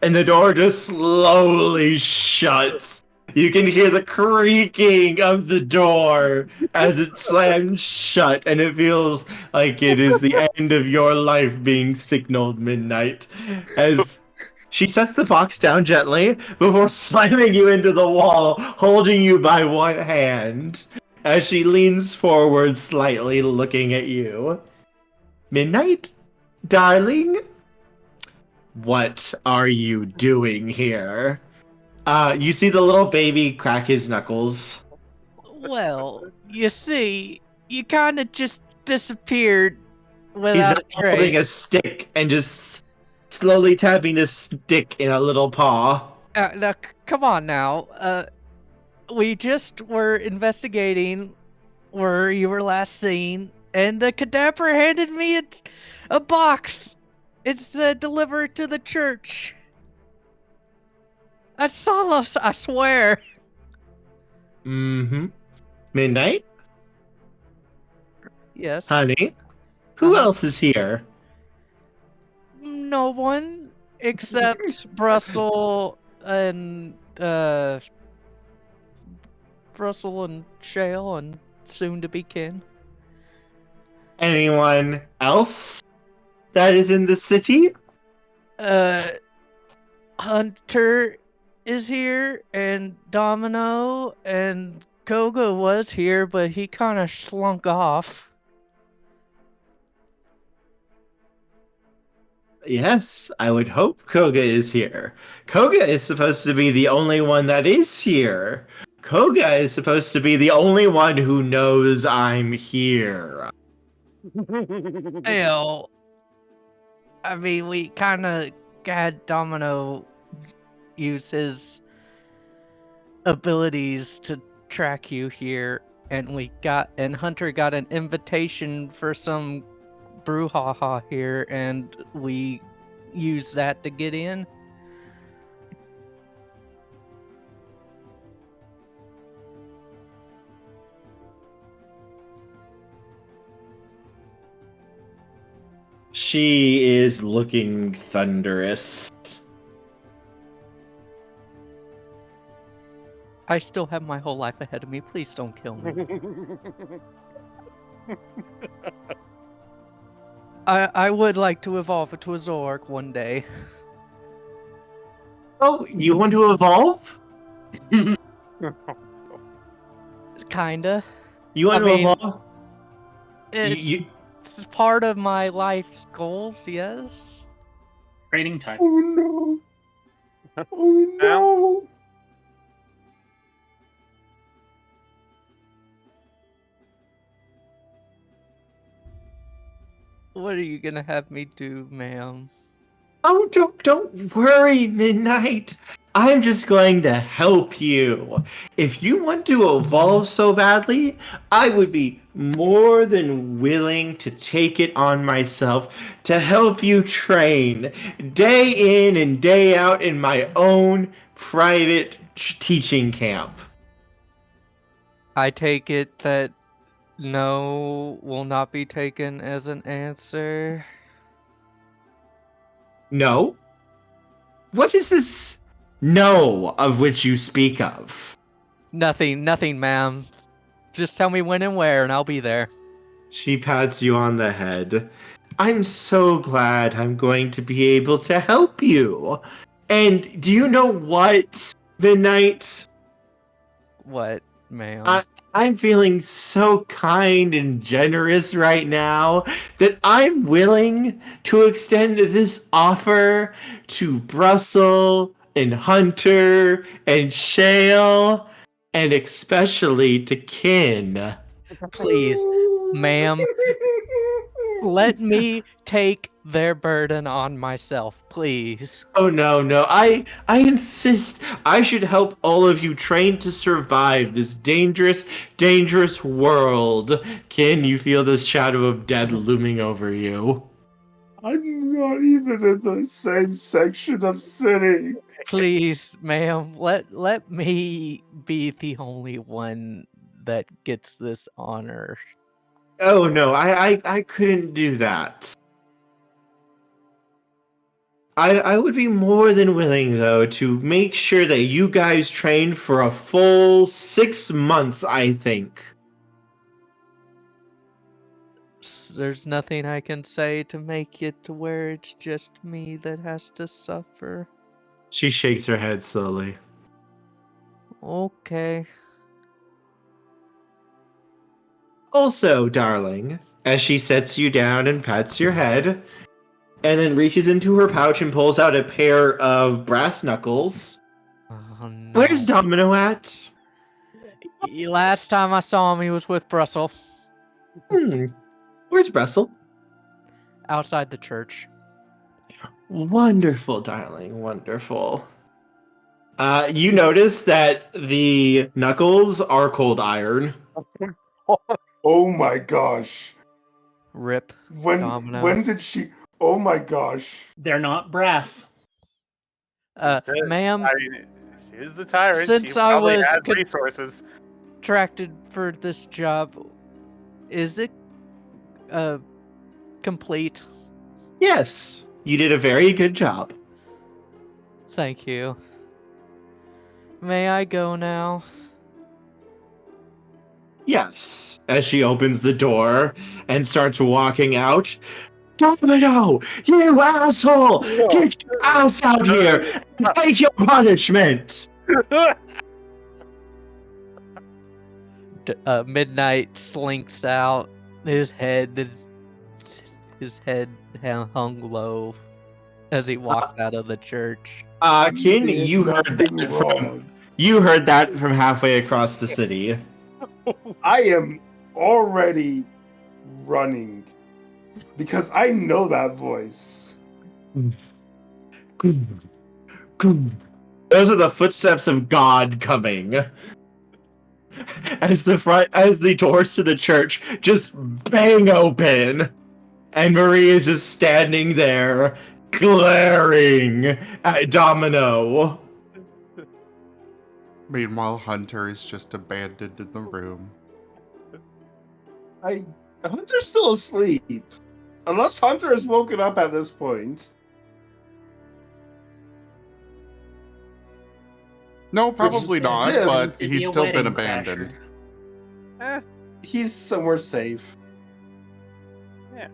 And the door just slowly shuts. You can hear the creaking of the door as it slams shut, and it feels like it is the end of your life being signaled, Midnight. As she sets the box down gently before slamming you into the wall, holding you by one hand. as she leans forward slightly, looking at you. Midnight, darling? What are you doing here? You see the little baby crack his knuckles. Well, you see, you kind of just disappeared He's without a holding a trace. stick and just slowly tapping the stick in a little paw. Now, come on now. We just were investigating where you were last seen, and the cadaver handed me a box. It's delivered to the church. I saw this, I swear. Mm-hmm. Midnight? Yes. Honey? Who Uh-huh. else is here? No one except Brussel and Shale and soon to be kin. Anyone else that is in the city? Hunter is here, and Domino, and Koga was here, but he kind of slunk off. Yes, I would hope Koga is here. Koga is supposed to be the only one that is here. Koga is supposed to be the only one who knows I'm here. Hell, I mean, we kind of had Domino use his abilities to track you here, and Hunter got an invitation for some brouhaha here, and we used that to get in. She is looking thunderous. I still have my whole life ahead of me. Please don't kill me. I would like to evolve into a Zork one day. Oh, you want to evolve? Kinda. You want I to mean, evolve? It's part of my life's goals, yes. Training time. Oh no. Oh no. What are you gonna have me do, ma'am? Oh, don't worry, Midnight. I'm just going to help you. If you want to evolve so badly, I would be more than willing to take it on myself to help you train day in and day out in my own private teaching camp. I take it that no will not be taken as an answer. No? What is this no of which you speak of? Nothing, ma'am. Just tell me when and where, and I'll be there. She pats you on the head. I'm so glad I'm going to be able to help you. And do you know what, Midnight? What, ma'am? I'm feeling so kind and generous right now that I'm willing to extend this offer to Brussel and Hunter and Shale and especially to Kin. Please, ma'am, let me take their burden on myself, please. Oh no, I insist I should help all of you train to survive this dangerous world. Can you feel this shadow of death looming over you? I'm not even in the same section of city. Please, ma'am, let me be the only one that gets this honor. Oh no, I couldn't do that. I would be more than willing, though, to make sure that you guys train for a full 6 months, I think. There's nothing I can say to make it to where it's just me that has to suffer. She shakes her head slowly. Okay. Also, darling, as she sets you down and pats your head, and then reaches into her pouch and pulls out a pair of brass knuckles. Oh, no. Where's Domino at? Last time I saw him, he was with Brussel Where's Brussel? outside the church. Wonderful, darling, wonderful. You notice that the knuckles are cold iron. Oh my gosh. Rip. Domino. When did she? Oh my gosh. They're not brass. Ma'am, She's the tyrant. Since she I probably was has con- resources. contracted for this job, is it complete? Yes, you did a very good job. Thank you. May I go now? Yes, as she opens the door and starts walking out. Domino, you asshole! Get your ass out here and take your punishment! Midnight slinks out. His head hung low as he walks out of the church. Kin, Did you heard nothing that wrong. from halfway across the city. I am already running because I know that voice. Those are the footsteps of God coming. As the doors to the church just bang open, and Marie is just standing there, glaring at Domino. Meanwhile, Hunter is just abandoned in the room. Hunter's still asleep. Unless Hunter has woken up at this point. No, probably not, him. but Maybe he's a still been wedding abandoned. crasher. He's somewhere safe. Yeah.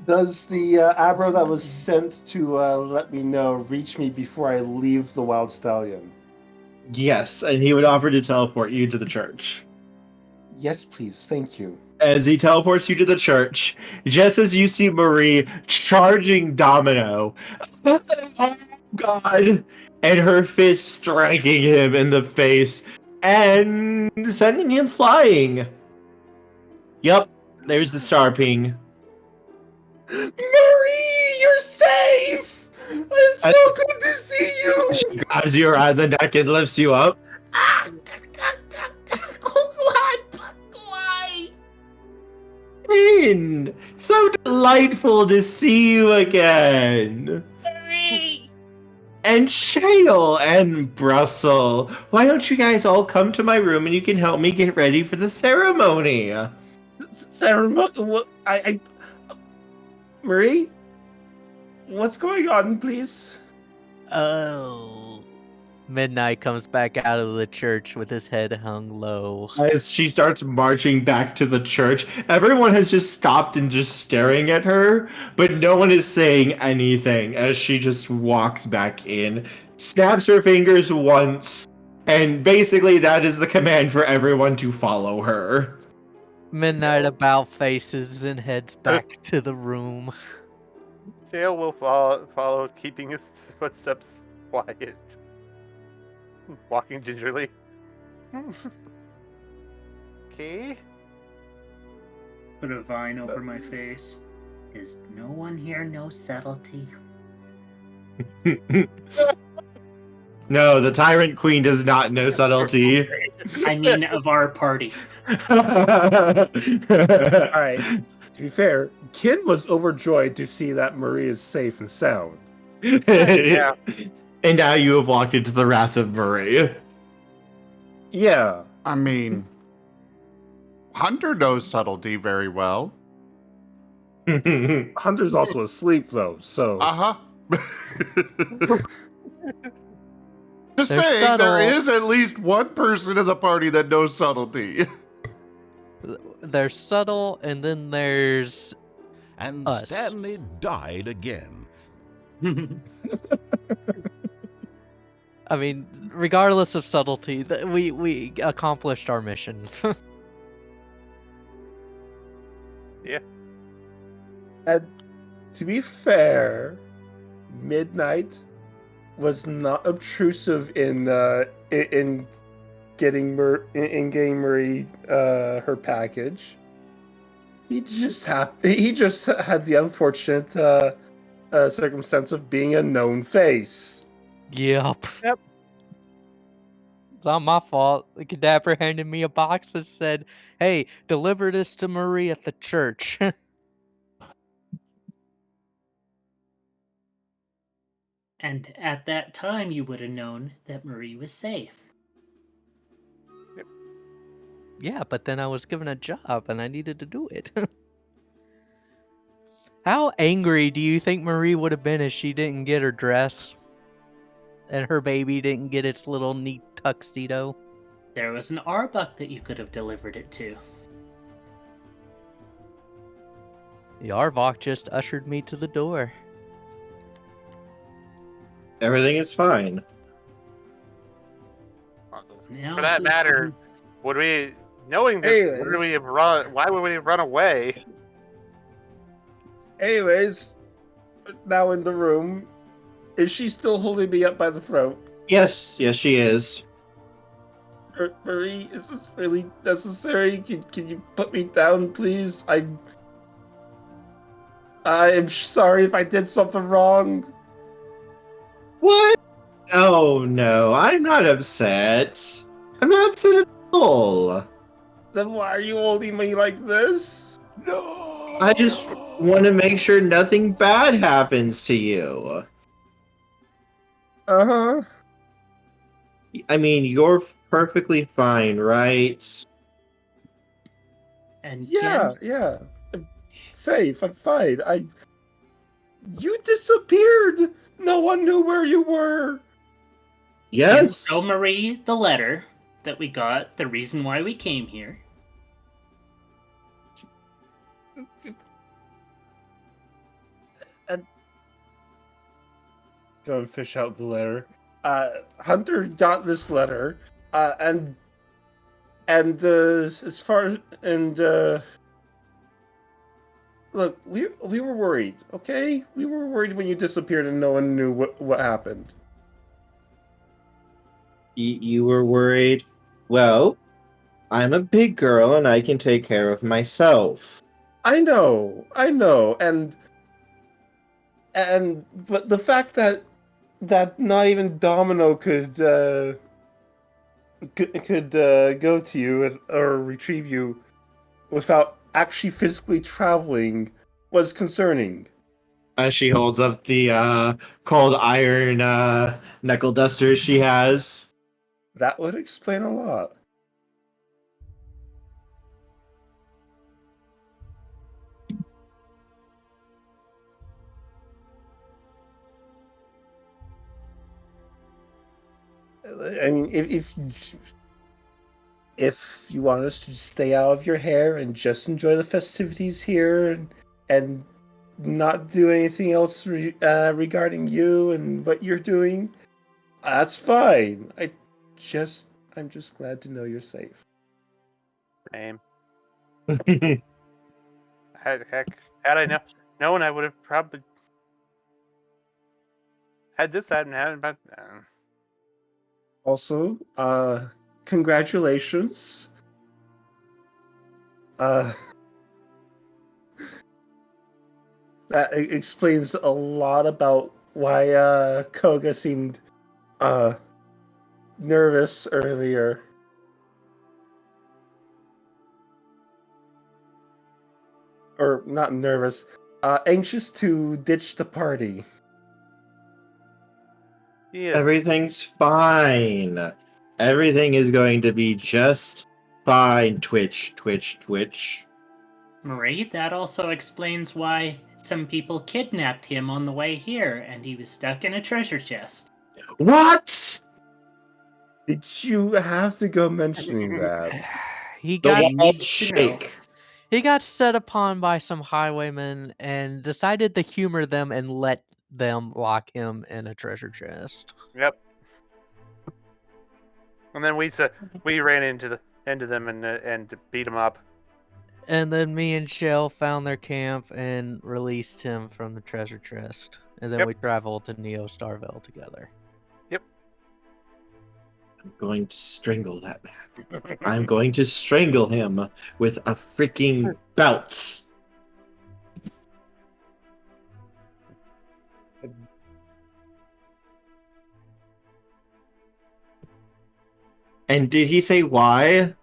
Does the Abro that was sent to let me know reach me before I leave the Wild Stallion? Yes, and he would offer to teleport you to the church. Yes, please. Thank you. As he teleports you to the church, just as you see Marie charging Domino. Oh God! And her fist striking him in the face and sending him flying. Yep, there's the star ping. Marie, you're safe! It's so good to see you! She grabs you around the neck and lifts you up. Why? Finn, so delightful to see you again. Marie! And Shale and Brussel, why don't you guys all come to my room and you can help me get ready for the ceremony? Sarah, Marie? What's going on, please? Oh. Midnight comes back out of the church with his head hung low. As she starts marching back to the church, everyone has just stopped and just staring at her, but no one is saying anything as she just walks back in, snaps her fingers once, and basically that is the command for everyone to follow her. Midnight about faces and heads back to the room. Shale will follow, keeping his footsteps quiet. Walking gingerly. Okay. Put a vine over my face. Does no one here know subtlety? No, the Tyrant Queen does not know subtlety. I mean, of our party. Alright. To be fair, Kin was overjoyed to see that Marie is safe and sound. Yeah. And now you have walked into the wrath of Marie. Yeah. I mean, Hunter knows subtlety very well. Hunter's also asleep, though, so. Uh-huh. Just They're saying, subtle. there is at least one person in the party that knows subtlety. There's subtle, and then there's And us. Stanley died again. I mean, regardless of subtlety, we accomplished our mission. And to be fair, Midnight was not obtrusive in getting getting Marie her package. He just had the unfortunate circumstance of being a known face. Yep. Yep. It's not my fault. The cadaver handed me a box that said, "Hey, deliver this to Marie at the church." And at that time, you would have known that Marie was safe. Yeah, but then I was given a job and I needed to do it. How angry do you think Marie would have been if she didn't get her dress and her baby didn't get its little neat tuxedo? There was an Arbuck that you could have delivered it to. The Arbok just ushered me to the door. Everything is fine. Now For that who's matter, would we, knowing this, would we have run? Why would we have run away? Anyways, now in the room, is she still holding me up by the throat? Yes, she is. Marie, is this really necessary? Can you put me down, please? I'm sorry if I did something wrong. What? Oh no, I'm not upset. I'm not upset at all. Then why are you holding me like this? No! I just want to make sure nothing bad happens to you. Uh-huh. I mean, you're perfectly fine, right? And Yeah. I'm safe. I'm fine. You disappeared. No one knew where you were. Yes. Show Marie the letter that we got, the reason why we came here. And go and fish out the letter. Hunter got this letter, and as far look, we were worried. Okay, we were worried when you disappeared and no one knew what happened. You were worried? Well, I'm a big girl and I can take care of myself. I know, and but the fact that not even Domino could go to you or retrieve you without actually physically traveling was concerning. As she holds up the cold iron knuckle duster she has. That would explain a lot. I mean, if you want us to stay out of your hair and just enjoy the festivities here and not do anything else regarding you and what you're doing, that's fine. I'm just glad to know you're safe. Same. Heck, had I known, I would have probably had this happen. But Also, congratulations. That explains a lot about why Koga seemed nervous earlier. Or not nervous, anxious to ditch the party. yes. Everything's fine. Everything is going to be just fine. Twitch. Marie, that also explains why some people kidnapped him on the way here and he was stuck in a treasure chest. What? Did you have to go mentioning that? He The got walls to shake. he got set upon by some highwaymen and decided to humor them and let them lock him in a treasure chest. Yep. And then we ran into them and beat them up. And then me and Shale found their camp and released him from the treasure chest. And then Yep. we traveled to Neo Starvel together. I'm going to strangle that man. I'm going to strangle him with a freaking belt. And did he say why?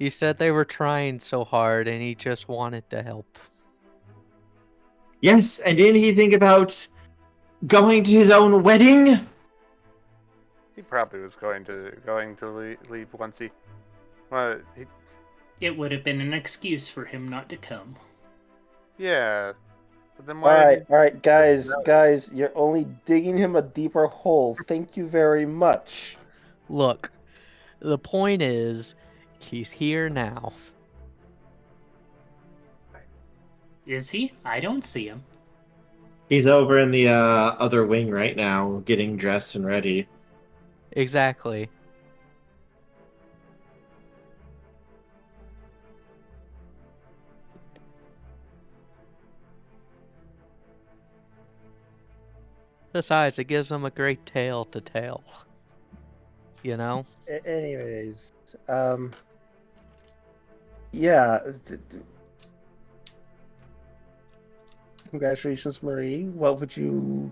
He said they were trying so hard and he just wanted to help. Yes, and didn't he think about going to his own wedding? He probably was going to leave once he. It would have been an excuse for him not to come. Yeah. But then All why? right, all right, guys, you're only digging him a deeper hole. Thank you very much. Look, the point is, he's here now. Is he? I don't see him. He's over in the other wing right now, getting dressed and ready. Exactly. Besides, it gives him a great tale to tell. You know? Anyways, yeah. Congratulations, Marie. What would you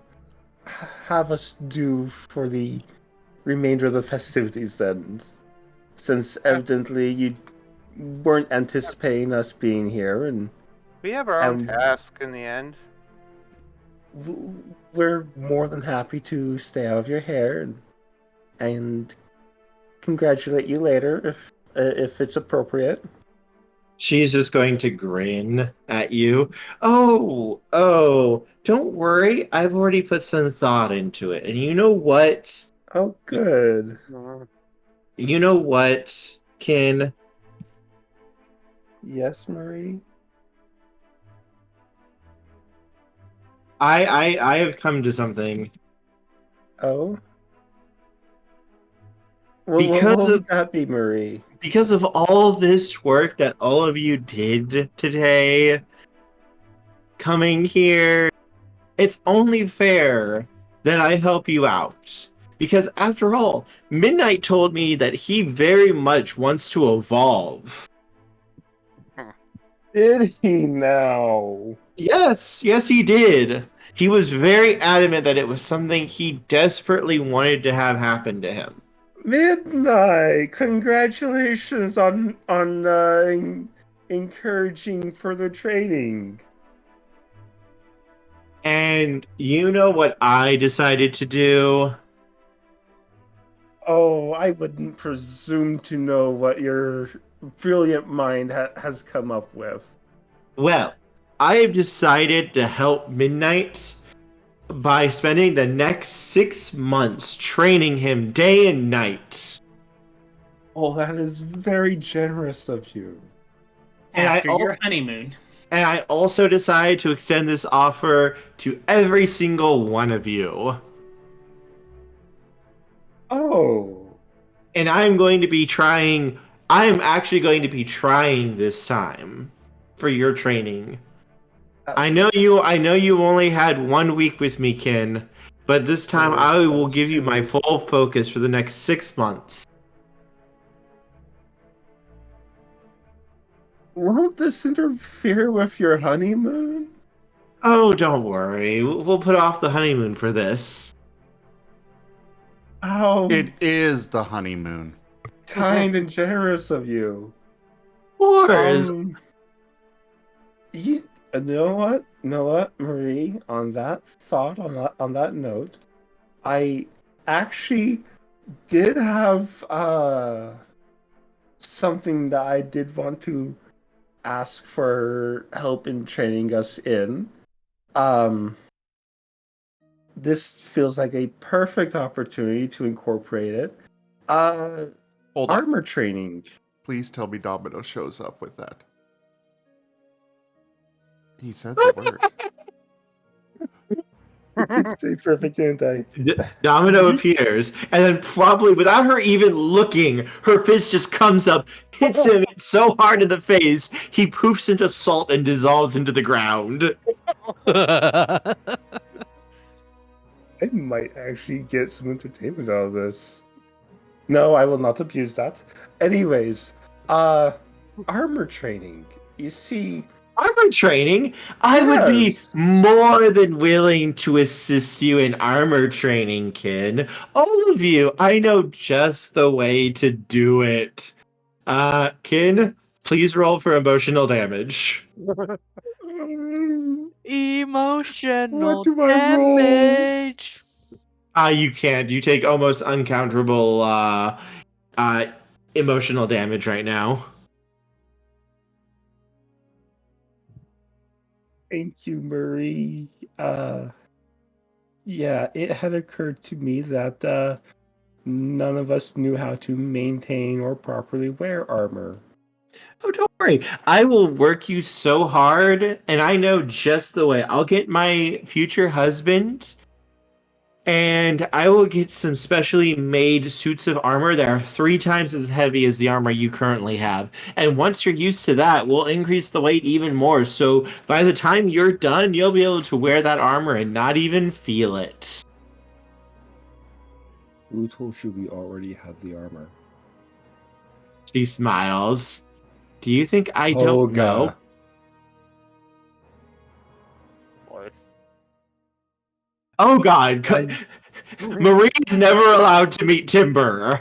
have us do for the remainder of the festivities then? Since evidently you weren't anticipating us being here, and We have our own task in the end. we're more than happy to stay out of your hair and congratulate you later if it's appropriate. She's just going to grin at you. Oh, don't worry. I've already put some thought into it. And you know what? Oh, good. You know what, Kin? Yes, Marie? I have come to something. Oh? Well, Because what of would that be, Marie? because of all this work that all of you did today, coming here, it's only fair that I help you out. Because after all, Midnight told me that he very much wants to evolve. Did he now? Yes, he did. He was very adamant that it was something he desperately wanted to have happen to him. Midnight! Congratulations on encouraging further training. And you know what I decided to do? Oh, I wouldn't presume to know what your brilliant mind has come up with. Well, I have decided to help Midnight by spending the next 6 months training him day and night. Oh, that is very generous of you. And After your honeymoon. And I also decided to extend this offer to every single one of you. Oh. And I'm actually going to be trying this time for your training. I know you only had 1 week with me, Kin, but this time I will give you my full focus for the next 6 months. Won't this interfere with your honeymoon? Oh, don't worry. We'll put off the honeymoon for this. Oh, It is the honeymoon. kind and generous of you. Wars. You know what, Marie? On that thought, on that note, I actually did have something that I did want to ask for help in training us in. This feels like a perfect opportunity to incorporate it. Hold on. Armor training. Please tell me Domino shows up with that. He said the word. Stay perfect, didn't I? Domino appears, and then probably without her even looking, her fist just comes up, hits him so hard in the face, he poofs into salt and dissolves into the ground. I might actually get some entertainment out of this. No, I will not abuse that. Anyways, armor training. You see, Armor training? I would be Yes. more than willing to assist you in armor training, Kin. All of you, I know just the way to do it. Kin, please roll for emotional damage. Emotional what do I roll? damage. You can't. You take almost uncountable emotional damage right now. Thank you, Marie. Yeah, it had occurred to me that none of us knew how to maintain or properly wear armor. Oh, don't worry. I will work you so hard, and I know just the way. I'll get my future husband, and I will get some specially made suits of armor that are 3 times as heavy as the armor you currently have. And once you're used to that, we'll increase the weight even more. So by the time you're done, you'll be able to wear that armor and not even feel it. Who told you we already had the armor? She smiles. Do you think I don't know? Voice. Oh God, Marie's never allowed to meet Timber.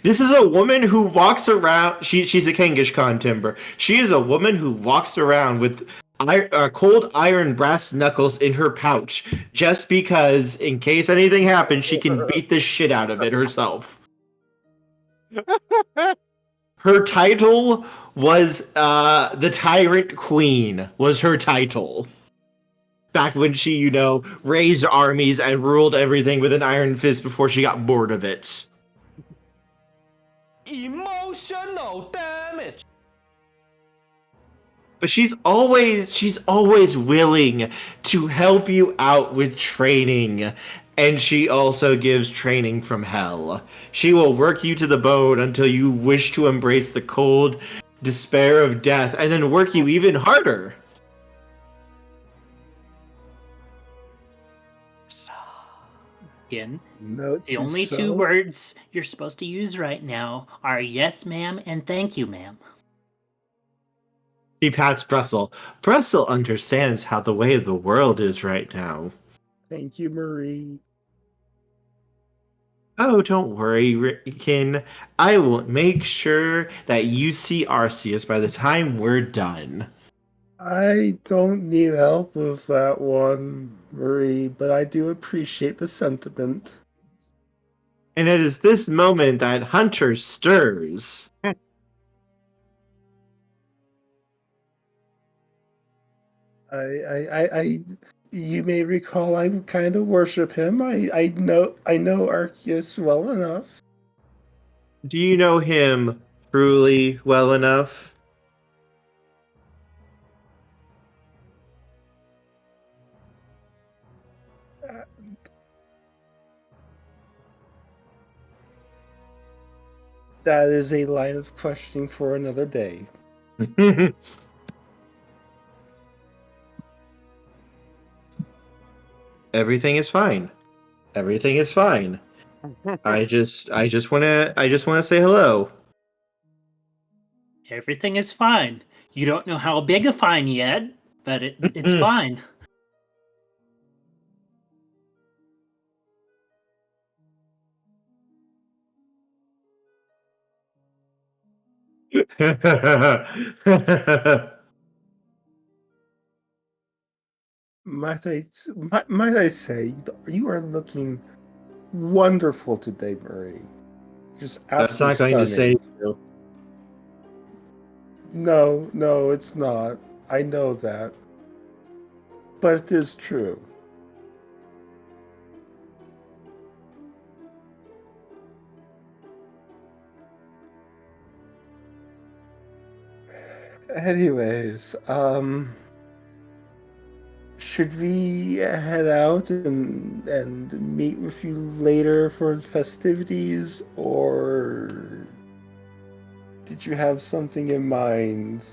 This is a woman who walks around. She's a Kangish Khan Timber. She is a woman who walks around with cold iron brass knuckles in her pouch, just because, in case anything happens, she can beat the shit out of it herself. Her title was the Tyrant Queen. Was her title. Back when she, raised armies and ruled everything with an iron fist before she got bored of it. Emotional damage. But she's always willing to help you out with training. And she also gives training from hell. She will work you to the bone until you wish to embrace the cold despair of death, and then work you even harder. Yin, Note the to only two self. words you're supposed to use right now are yes, ma'am, and thank you, ma'am. She pats Brussel. Brussel understands how the way of the world is right now. Thank you, Marie. Oh, don't worry, Kin. I will make sure that you see Arceus by the time we're done. I don't need help with that one, Marie, but I do appreciate the sentiment. And it is this moment that Hunter stirs. You may recall I kind of worship him. I know Arceus well enough. Do you know him truly well enough? That is a line of questioning for another day. Everything is fine. Everything is fine. I just wanna say hello. Everything is fine. You don't know how big a fine yet, but it's fine. Might I say, you are looking wonderful today, Murray. Just That's absolutely not going to stunning. save you. No, it's not. I know that. But it is true. Anyways, should we head out and meet with you later for festivities, or did you have something in mind?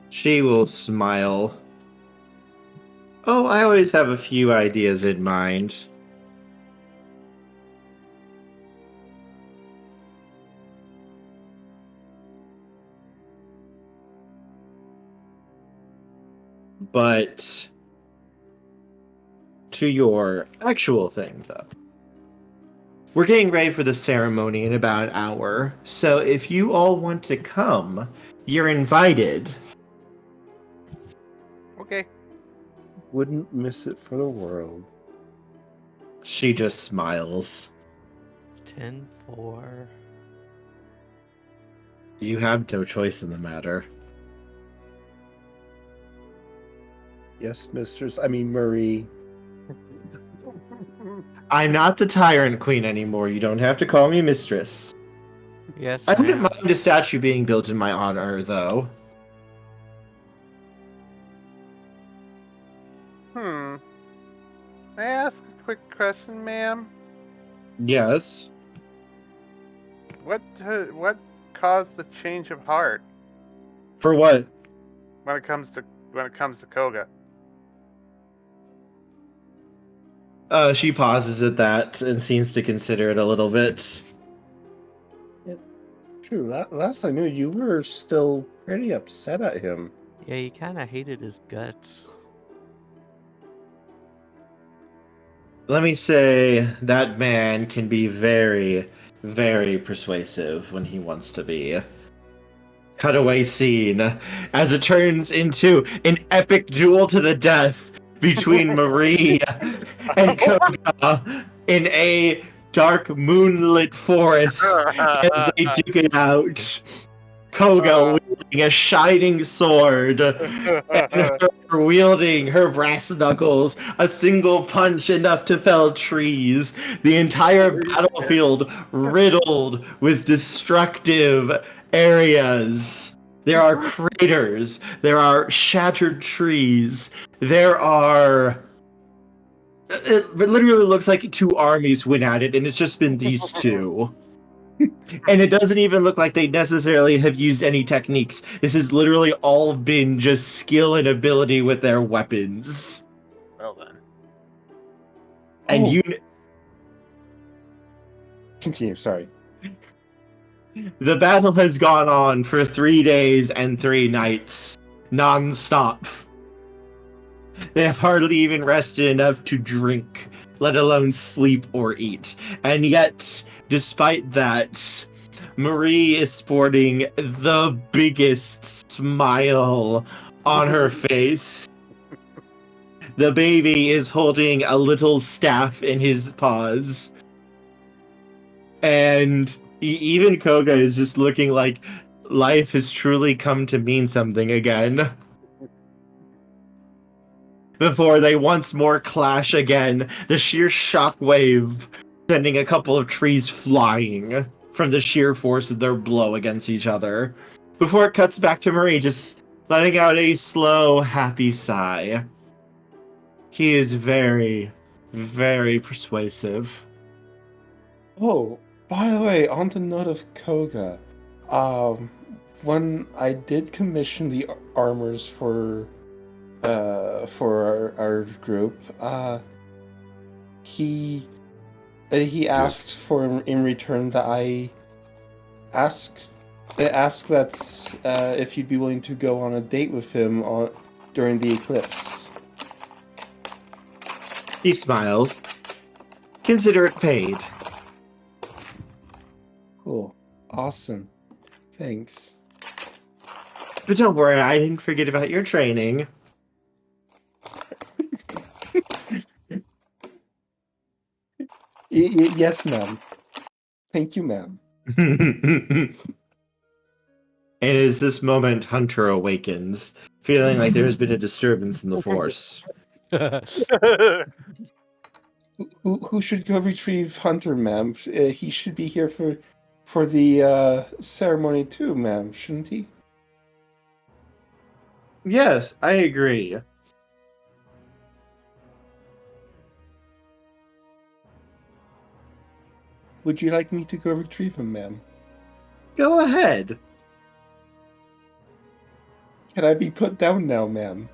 She will smile. Oh, I always have a few ideas in mind. But to your actual thing, though. We're getting ready for the ceremony in about an hour, so if you all want to come, you're invited. Okay. Wouldn't miss it for the world. She just smiles. 10-4. You have no choice in the matter. Yes, mistress. I mean, Marie. I'm not the Tyrant Queen anymore. You don't have to call me mistress. Yes, I wouldn't ma'am. mind a statue being built in my honor, though. May I ask a quick question, ma'am? Yes. What caused the change of heart For what? when it comes to Koga? She pauses at that and seems to consider it a little bit. True. Last I knew, you were still pretty upset at him. Yeah, you kind of hated his guts. Let me say that man can be very, very persuasive when he wants to be. Cutaway scene as it turns into an epic duel to the death between Marie and Koga in a dark moonlit forest as they duke it out. Koga wielding a shining sword, and her wielding her brass knuckles, a single punch enough to fell trees. The entire battlefield riddled with destructive areas. There are craters, there are shattered trees, there are... It literally looks like two armies went at it, and it's just been these two. And it doesn't even look like they necessarily have used any techniques. This has literally all been just skill and ability with their weapons. Well then. And you... Continue, sorry. The battle has gone on for 3 days and 3 nights, non-stop. They have hardly even rested enough to drink, let alone sleep or eat. And yet, despite that, Marie is sporting the biggest smile on her face. The baby is holding a little staff in his paws. And even Koga is just looking like life has truly come to mean something again. Before they once more clash again, the sheer shockwave sending a couple of trees flying from the sheer force of their blow against each other. Before it cuts back to Marie, just letting out a slow, happy sigh. He is very, very persuasive. Oh, by the way, on the note of Koga, when I did commission the armors for our group, he asked for in return that I ask that if you'd be willing to go on a date with him during the eclipse. He smiles. Consider it paid. Cool. Awesome. Thanks. But don't worry, I didn't forget about your training. Yes, ma'am. Thank you, ma'am. And as this moment, Hunter awakens, feeling like there has been a disturbance in the force. Who should go retrieve Hunter, ma'am? He should be here for the ceremony too, ma'am, shouldn't he? Yes, I agree. Would you like me to go retrieve him, ma'am? Go ahead. Can I be put down now, ma'am?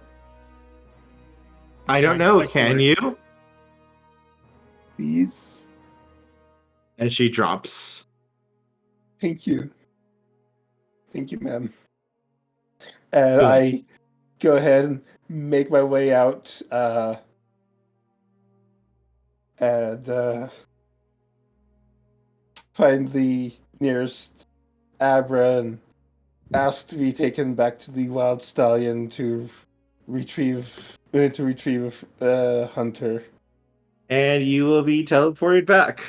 I don't Can't know, quite do can it. you? Please? And she drops. Thank you. Thank you, ma'am. And Good. I go ahead and make my way out, and find the nearest Abra and ask to be taken back to the Wild Stallion to retrieve Hunter. And you will be teleported back.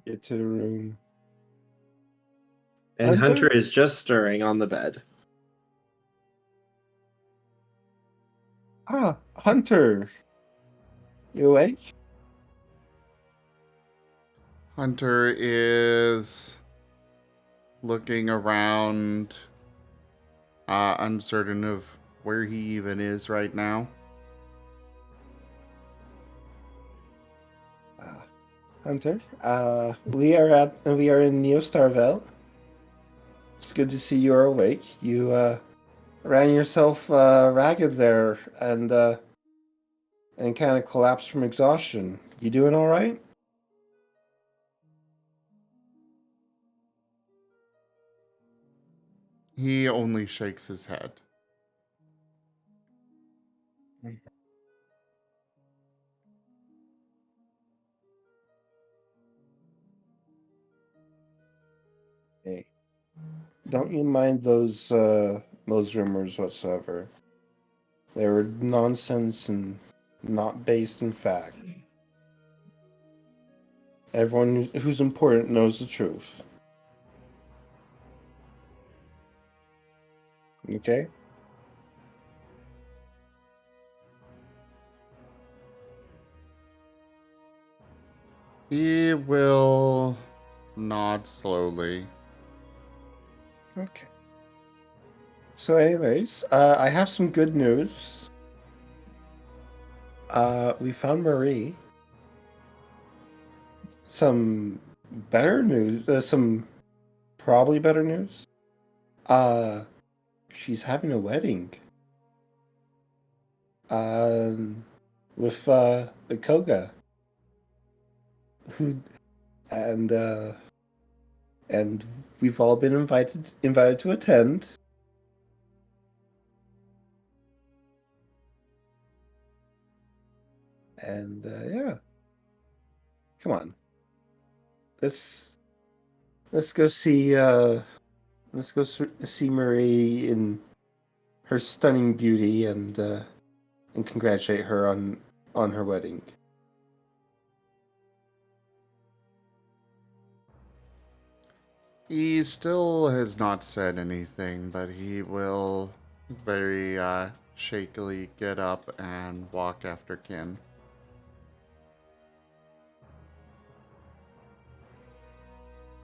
Get to the room. And Hunter? Hunter is just stirring on the bed. Ah, Hunter. You awake? Hunter is looking around, uncertain of where he even is right now. Hunter, we are in Neo Starvel. It's good to see you are awake. You ran yourself ragged there and kind of collapsed from exhaustion. You doing all right? He only shakes his head. Hey, don't you mind those rumors whatsoever? They were nonsense and not based in fact. Everyone who's important knows the truth. Okay? He will nod slowly. Okay. So, anyways, I have some good news. We found Marie. Some better news. Some probably better news. She's having a wedding. With the Koga. Who, and we've all been invited to attend. And yeah, come on. Let's go see see Marie in her stunning beauty and congratulate her on her wedding. He still has not said anything, but he will very shakily get up and walk after Kin.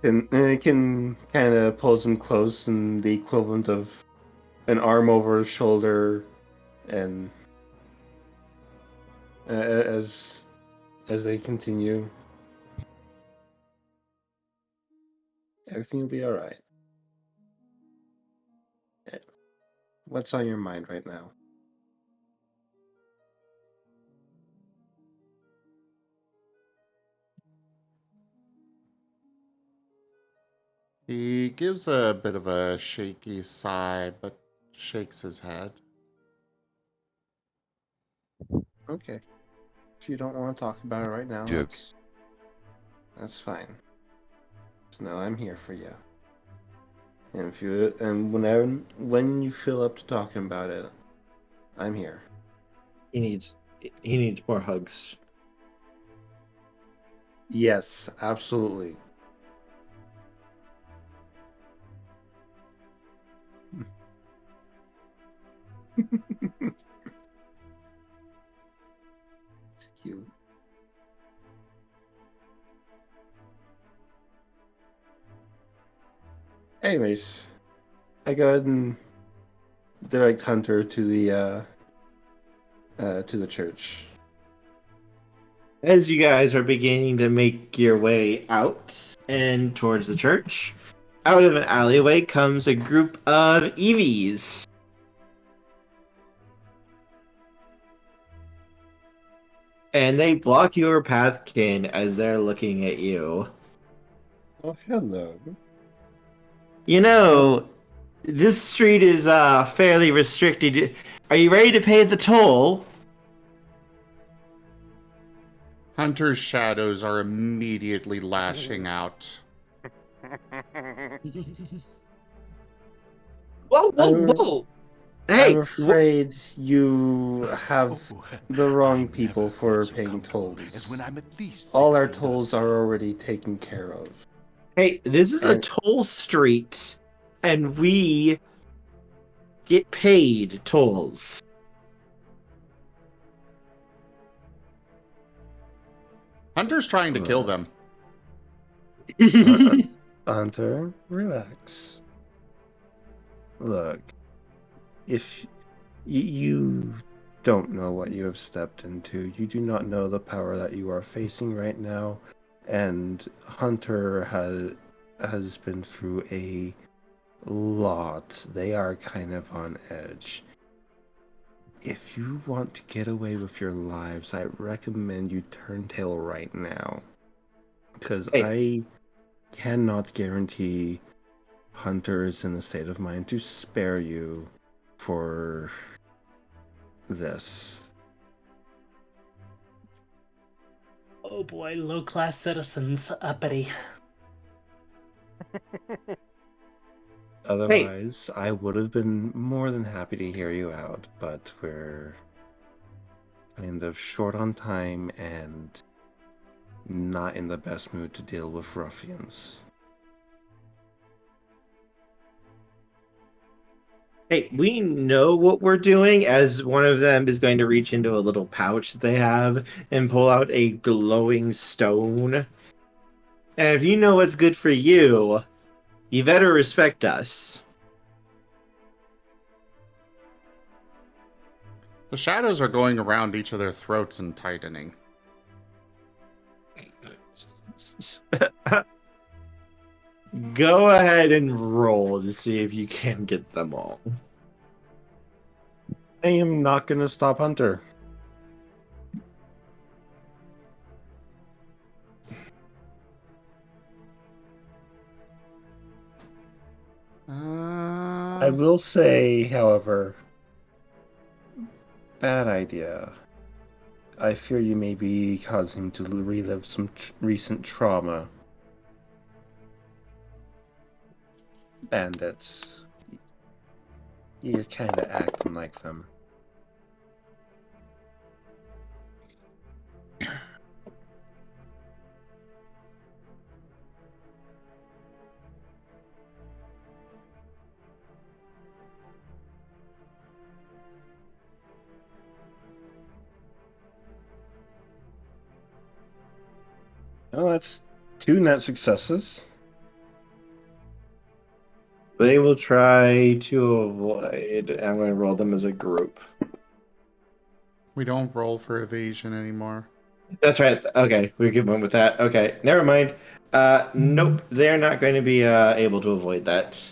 And it can kind of pulls him close in the equivalent of an arm over his shoulder, and as they continue, everything will be all right. What's on your mind right now? He gives a bit of a shaky sigh, but shakes his head. Okay. If you don't want to talk about it right now, Joke. that's fine. Just know I'm here for you. And if you when you feel up to talking about it, I'm here. He needs more hugs. Yes, absolutely. It's cute. Anyways, I go ahead and direct Hunter to the church. As you guys are beginning to make your way out and towards the church, out of an alleyway comes a group of Eevees. And they block your path, Kin, as they're looking at you. Oh, hello. You know, this street is fairly restricted. Are you ready to pay the toll? Hunter's shadows are immediately lashing out. Whoa, whoa, whoa! Hey! I'm afraid you have the wrong people for paying tolls. All our tolls are already taken care of. Hey, this is a toll street, and we get paid tolls. Hunter's trying to kill them. Hunter, relax. Look, if you don't know what you have stepped into, you do not know the power that you are facing right now, and Hunter has been through a lot. They are kind of on edge. If you want to get away with your lives, I recommend you turn tail right now. Because I cannot guarantee Hunter is in a state of mind to spare you for this. Oh boy, low-class citizens, uppity. Otherwise, I would have been more than happy to hear you out, but we're kind of short on time and not in the best mood to deal with ruffians. Hey, we know what we're doing, as one of them is going to reach into a little pouch that they have and pull out a glowing stone. And if you know what's good for you, you better respect us. The shadows are going around each of their throats and tightening. Go ahead and roll to see if you can get them all. I am not going to stop Hunter. I will say, however, bad idea. I fear you may be causing him to relive some recent trauma. Bandits. You're kind of acting like them. Oh, that's 2 net successes. They will try to avoid. I'm going to roll them as a group. We don't roll for evasion anymore. That's right. Okay, we can win with that. Okay, never mind. Nope, they're not going to be able to avoid that.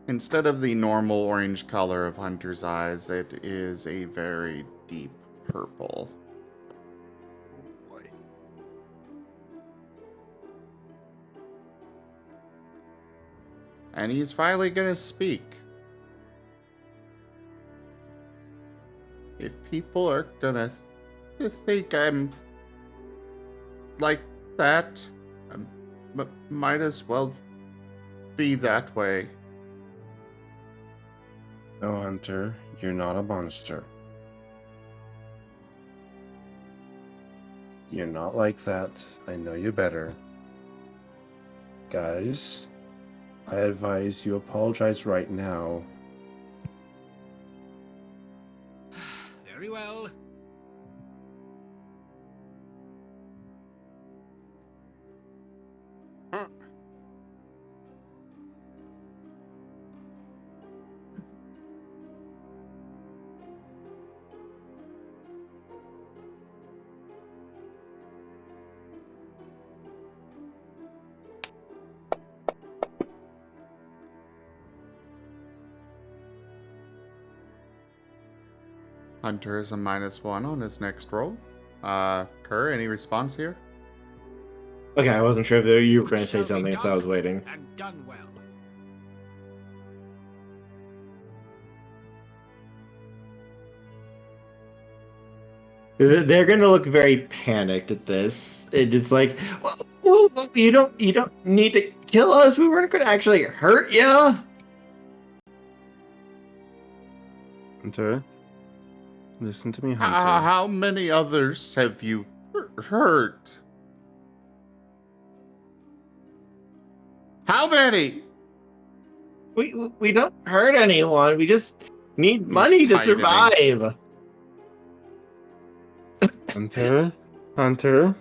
Instead of the normal orange color of Hunter's eyes, it is a very deep purple. And he's finally gonna speak. If people are gonna think I'm like that, I might as well be that way. No, Hunter, you're not a monster. You're not like that. I know you better. Guys, I advise you apologize right now. Very well. Hunter is a -1 on his next roll. Kerr, any response here? Okay, I wasn't sure if you were It going to say shall be something, so I done, was waiting. and done well. They're gonna look very panicked at this. It's like, well, you don't need to kill us. We weren't gonna actually hurt you. Hunter, listen to me, Hunter. How many others have you hurt? How many? We don't hurt anyone. We just need money to tightening. survive. Hunter,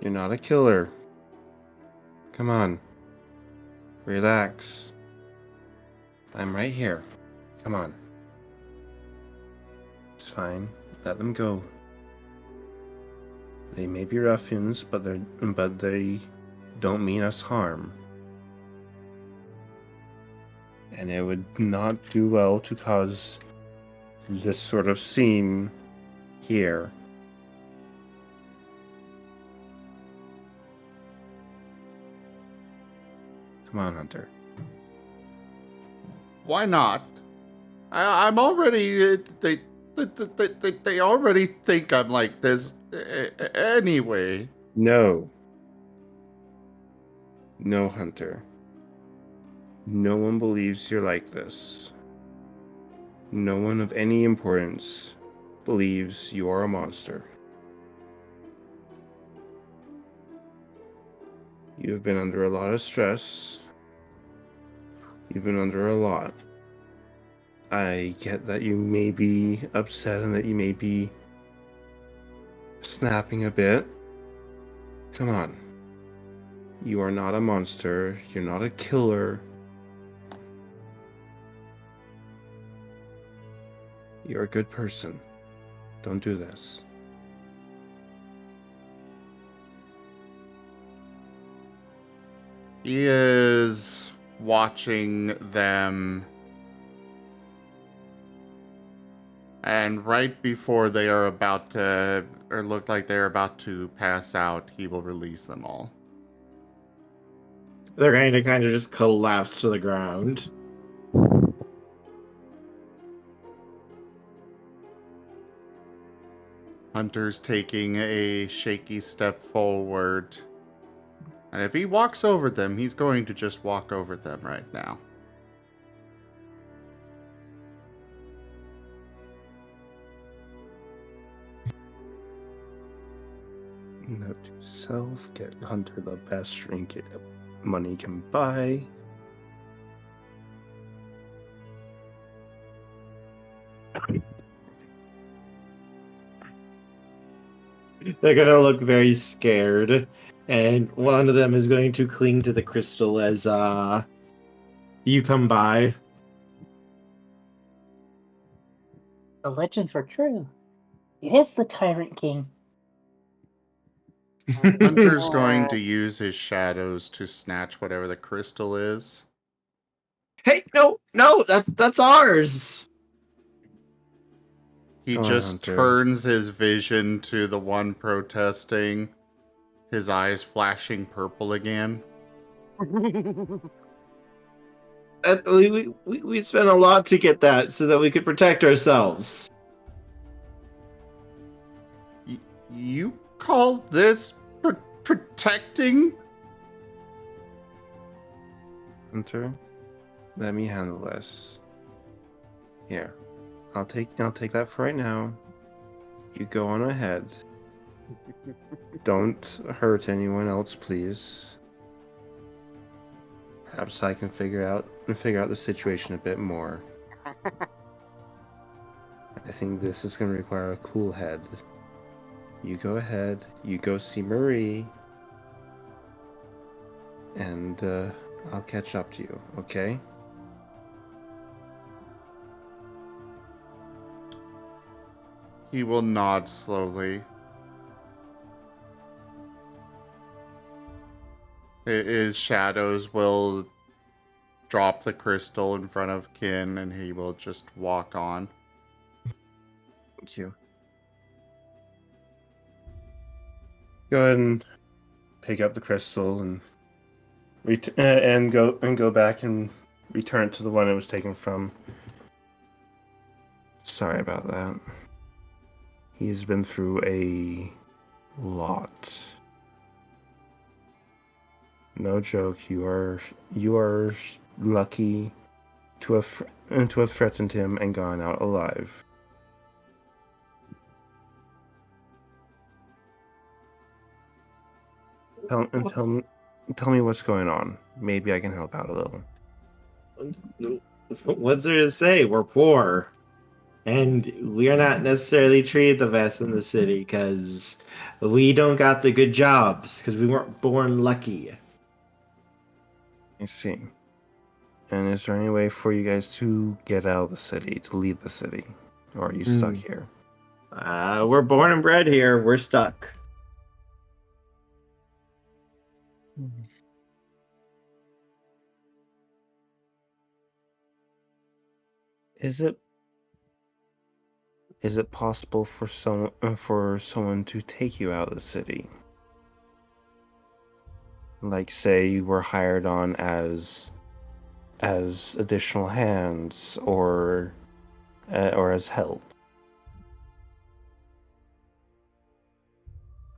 you're not a killer. Come on. Relax. I'm right here. Come on. It's fine. Let them go. They may be ruffians, but they don't mean us harm. And it would not do well to cause this sort of scene here. Come on, Hunter. Why not? I'm already. They already think I'm like this anyway. No. No, Hunter. No one believes you're like this. No one of any importance believes you are a monster. You have been under a lot of stress. You've been under a lot. I get that you may be upset and that you may be snapping a bit. Come on. You are not a monster. You're not a killer. You're a good person. Don't do this. He is watching them, and right before they are about to, or look like they're about to pass out, he will release them all. They're going to kind of just collapse to the ground. Hunter's taking a shaky step forward. And if he walks over them, he's going to just walk over them right now. Note to self, get Hunter the best drink money can buy. They're gonna look very scared, and one of them is going to cling to the crystal as you come by. The legends were true. It is the Tyrant King. Hunter's going to use his shadows to snatch whatever the crystal is. Hey, no, that's ours. He Come on, just Hunter. turns his vision to the one protesting, his eyes flashing purple again. We spent a lot to get that so that we could protect ourselves. You call this protecting? Hunter, let me handle this. Here, I'll take that for right now. You go on ahead. Don't hurt anyone else, please. Perhaps I can figure out the situation a bit more. I think this is going to require a cool head. You go ahead. You go see Marie, and I'll catch up to you. Okay? He will nod slowly. His shadows will drop the crystal in front of Kin, and he will just walk on. Thank you. Go ahead and pick up the crystal and go back and return it to the one it was taken from. Sorry about that. He's been through a lot. No joke. You are lucky to have threatened him and gone out alive. Tell me what's going on. Maybe I can help out a little. What's there to say? We're poor. And we are not necessarily treated the best in the city because we don't got the good jobs because we weren't born lucky. I see. And is there any way for you guys to get out of the city, to leave the city? Or are you stuck here? We're born and bred here. We're stuck. Is it possible for someone to take you out of the city? Like, say you were hired on as additional hands or as help.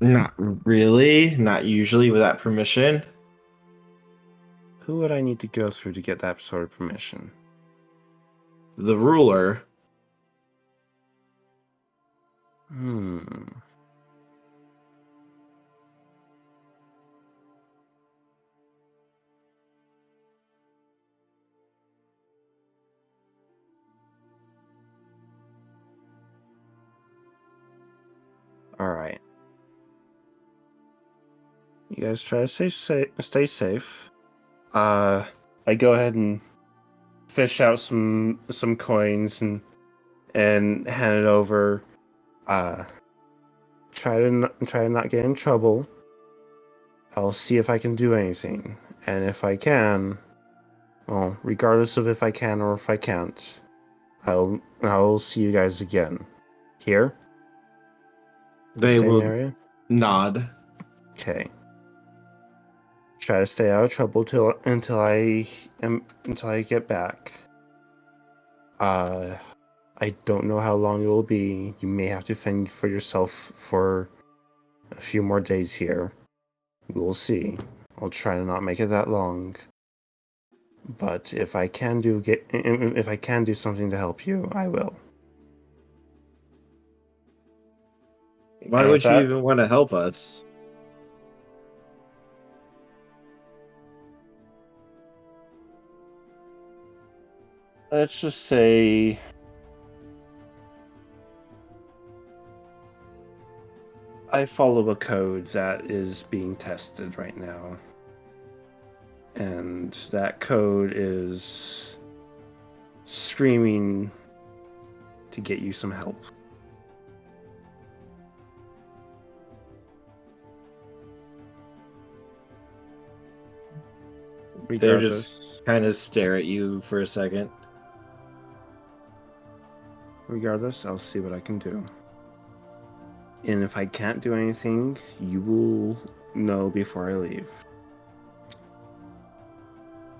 Not really. Not usually without permission. Who would I need to go through to get that sort of permission? The ruler. Alright. You guys try to stay safe. I go ahead and fish out some coins and hand it over. Try to not get in trouble. I'll see if I can do anything, and if I can, well, regardless of if I can or if I can't, I'll see you guys again. Here? They Same will area? nod. Okay. Try to stay out of trouble until I get back. I don't know how long it will be. You may have to fend for yourself for a few more days here. We'll see. I'll try to not make it that long. But if I can do something to help you, I will. Why would you even want to help us? Let's just say I follow a code that is being tested right now. And that code is screaming to get you some help. They just kind of stare at you for a second. Regardless, I'll see what I can do. And if I can't do anything, you will know before I leave.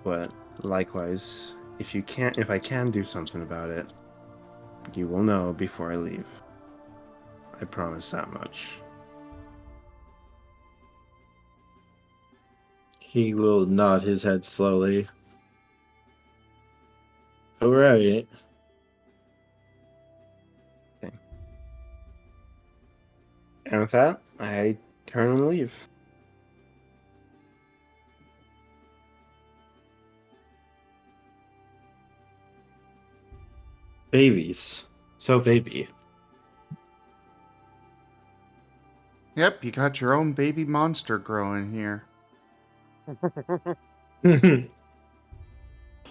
But likewise, if I can do something about it, you will know before I leave. I promise that much. He will nod his head slowly. Alright. Okay. And with that, I turn and leave. Babies. So baby. Yep, you got your own baby monster growing here.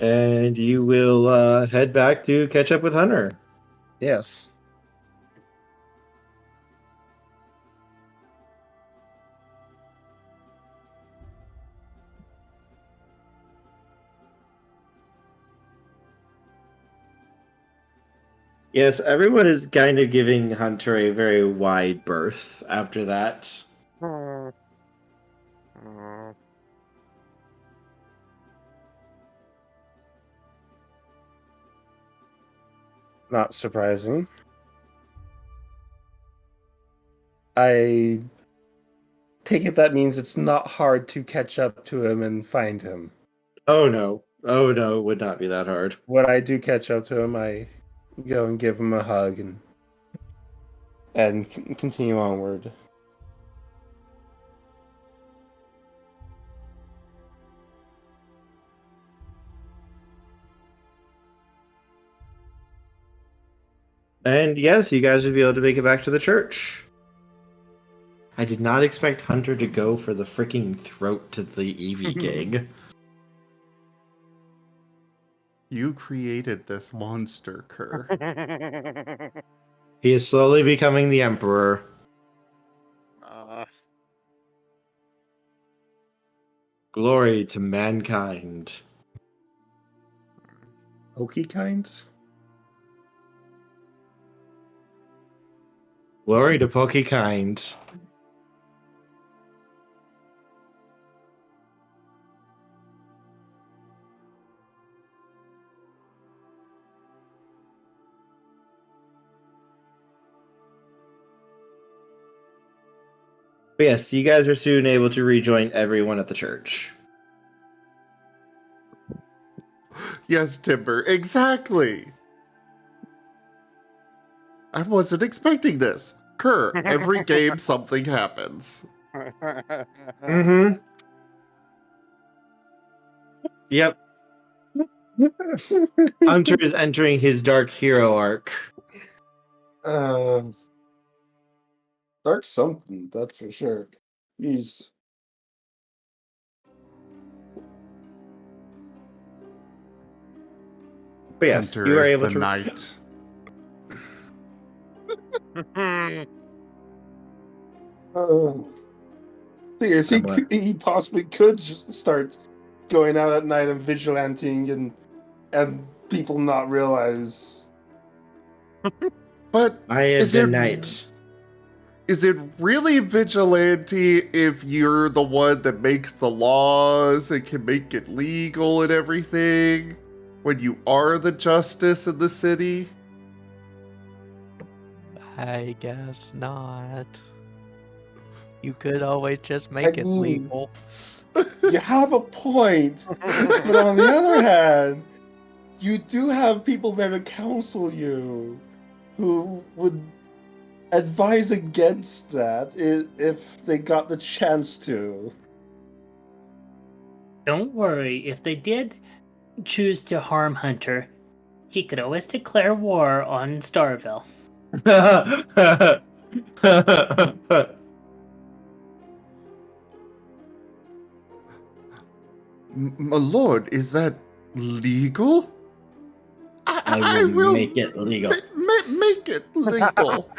And you will head back to catch up with Hunter. Yes. Yes, everyone is kind of giving Hunter a very wide berth after that. Not surprising. I take it that means it's not hard to catch up to him and find him. Oh no. Oh no, it would not be that hard. When I do catch up to him, I go and give him a hug and continue onward. And yes, you guys would be able to make it back to the church. I did not expect Hunter to go for the freaking throat to the Eevee gig. You created this monster, Kerr. He is slowly becoming the Emperor. Glory to mankind. Okie kind? Glory to Pokekind. But yes, you guys are soon able to rejoin everyone at the church. Yes, Timber, exactly. I wasn't expecting this. Kerr, every game something happens. Mm-hmm. Yep. Hunter is entering his Dark Hero arc. Dark something, that's for sure. Jeez. But yes, Hunter you are is able the to. knight. Seriously, Somewhat. he possibly could just start going out at night and vigilanting and people not realize. But I have is been it knight. is it really vigilante if you're the one that makes the laws and can make it legal and everything? When you are the justice in the city? I guess not. You could always just make it legal. You have a point, but on the other hand, you do have people there to counsel you who would advise against that if they got the chance to. Don't worry, if they did choose to harm Hunter, he could always declare war on Starvel. My lord, is that legal? I will make it legal. Make it legal.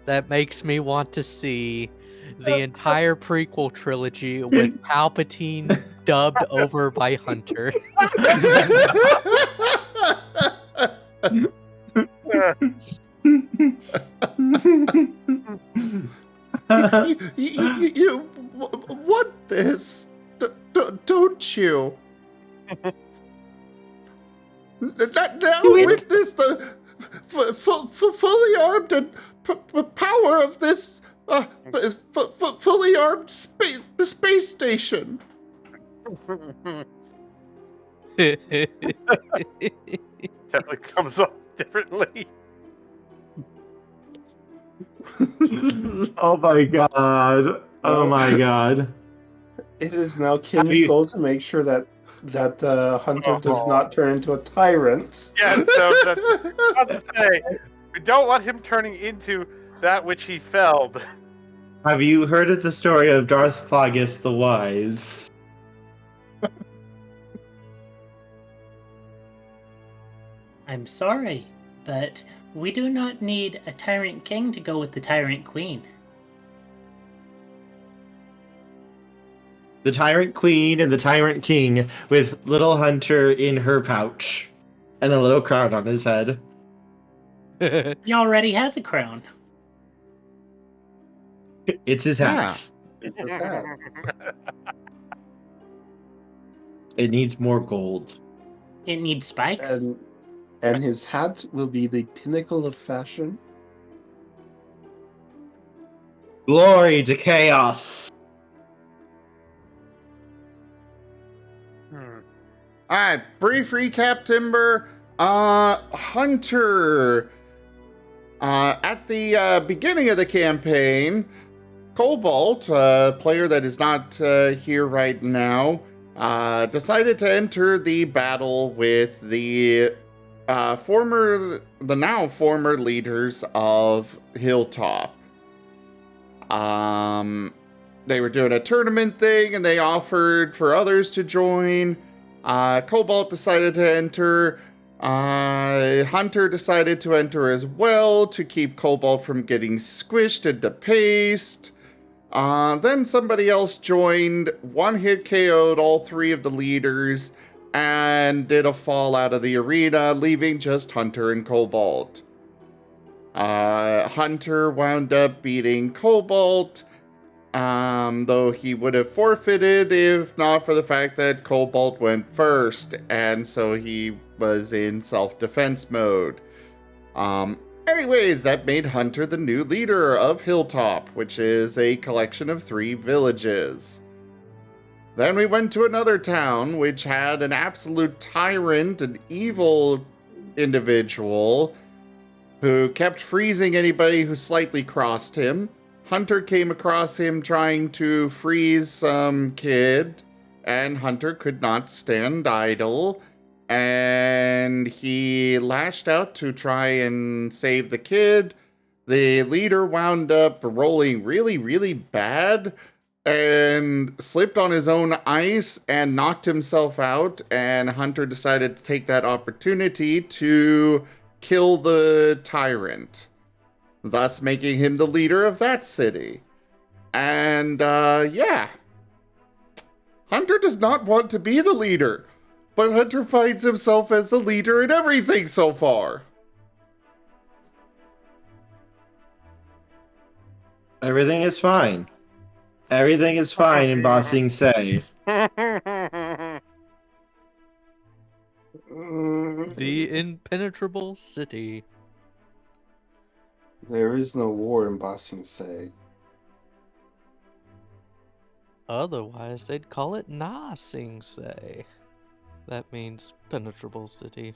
That makes me want to see the entire prequel trilogy with Palpatine dubbed over by Hunter. You want this, don't you? Now witness the fully armed and power of this fully armed space station. Definitely comes off differently. Oh my god. Oh my god. It is now Kim's you- goal to make sure that Hunter does not turn into a tyrant. Yes, so that's not to say. We don't want him turning into that which he felled. Have you heard of the story of Darth Plagueis the Wise? I'm sorry, but we do not need a tyrant king to go with the tyrant queen. The Tyrant Queen and the Tyrant King with little Hunter in her pouch and a little crown on his head. He already has a crown. It's his hat. It's his hat. It needs more gold. It needs spikes. And his hat will be the pinnacle of fashion. Glory to chaos. All right, brief recap, Timber. Hunter. At the beginning of the campaign, Cobalt, a player that is not here right now, decided to enter the battle with the now former leaders of Hilltop. They were doing a tournament thing, and they offered for others to join. Cobalt decided to enter. Hunter decided to enter as well to keep Cobalt from getting squished into paste. Then somebody else joined, one hit KO'd all three of the leaders, and did a fall out of the arena, leaving just Hunter and Cobalt. Hunter wound up beating Cobalt, though he would have forfeited if not for the fact that Cobalt went first, and so he was in self-defense mode. Anyways, that made Hunter the new leader of Hilltop, which is a collection of 3 villages. Then we went to another town, which had an absolute tyrant, an evil individual, who kept freezing anybody who slightly crossed him. Hunter came across him trying to freeze some kid, and Hunter could not stand idle, and he lashed out to try and save the kid. The leader wound up rolling really, really bad and slipped on his own ice and knocked himself out, and Hunter decided to take that opportunity to kill the tyrant, thus making him the leader of that city. And, yeah. Hunter does not want to be the leader, but Hunter finds himself as the leader in everything so far. Everything is fine. Everything is fine in Bossing Say. The impenetrable city. There is no war in Bossing Say. Otherwise, they'd call it Na Sing Se. That means penetrable city.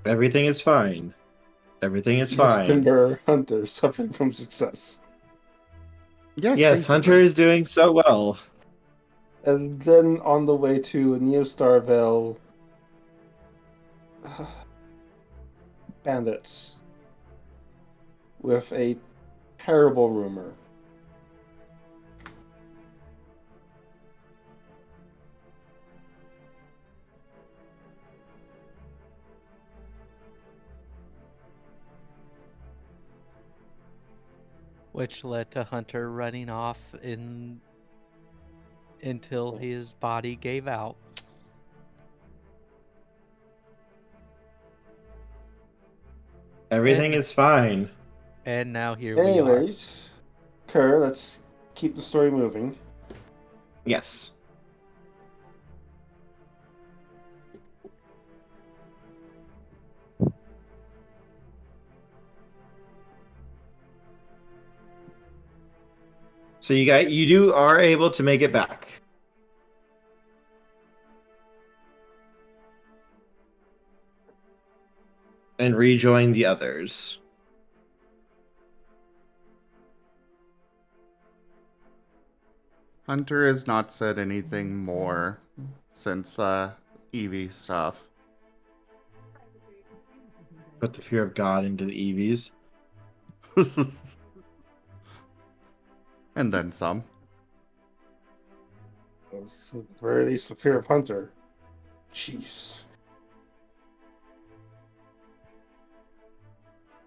Everything is fine. Everything is Yes, fine. Timber Hunter suffering from success. Yes, Yes, basically. Hunter is doing so well. And then on the way to Neo Starvel, bandits with a terrible rumor. Which led to Hunter running off until his body gave out. Everything And- is fine. And now here we are. Anyways, Kerr, let's keep the story moving. Yes. So you are able to make it back. and rejoin the others. Hunter has not said anything more since Eevee stuff. Put the fear of God into the Eevees. And then some. It's the very least the fear of Hunter. Jeez.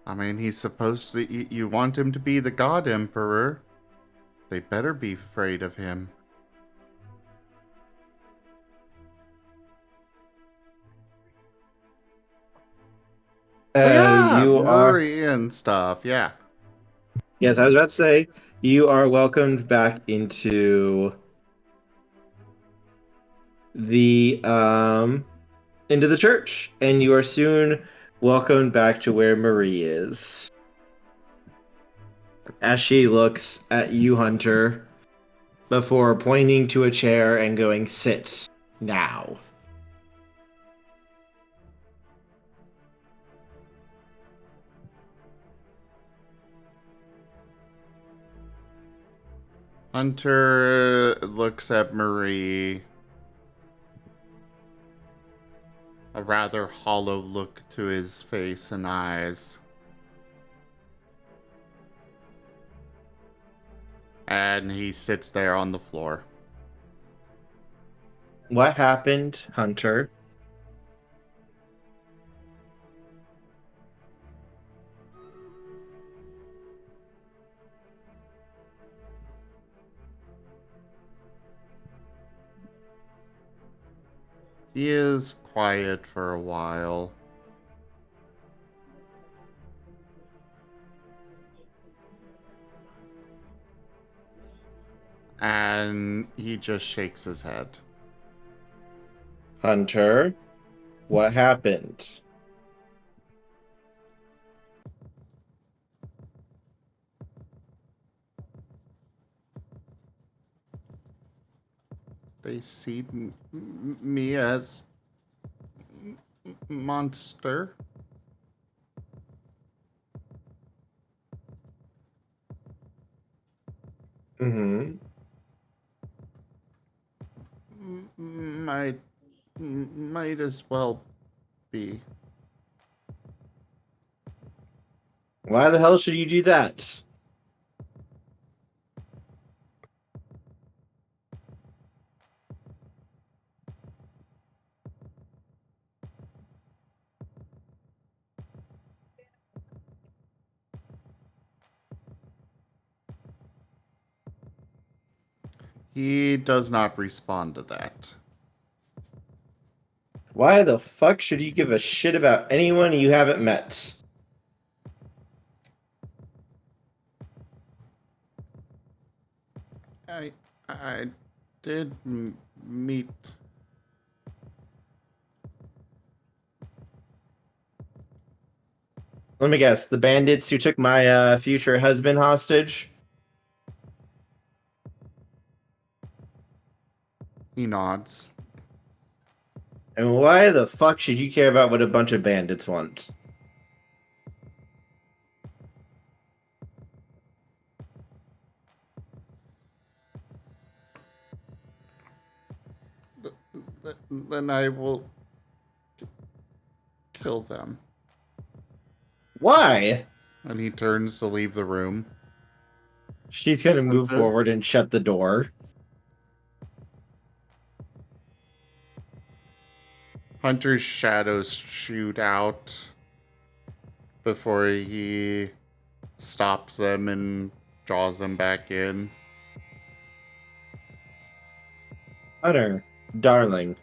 I mean, he's supposed to. You want him to be the God Emperor. They better be afraid of him. So yeah, You are. Murray and stuff. Yeah. Yes, I was about to say, you are welcomed back into the church, and you are soon welcomed back to where Marie is. As she looks at you, Hunter, before pointing to a chair and going, "Sit now." Hunter looks at Marie. A rather hollow look to his face and eyes. And he sits there on the floor. What happened, Hunter? He is quiet for a while. And he just shakes his head. Hunter, what happened? They see me as monster. Mm-hmm. Might as well be. Why the hell should you do that? He does not respond to that. Why the fuck should you give a shit about anyone you haven't met? I did meet. Let me guess, the bandits who took my future husband hostage? He nods. And why the fuck should you care about what a bunch of bandits want? Then I will kill them. Why? And he turns to leave the room. She's gonna move forward and shut the door. Hunter's shadows shoot out before he stops them and draws them back in. Hunter, darling.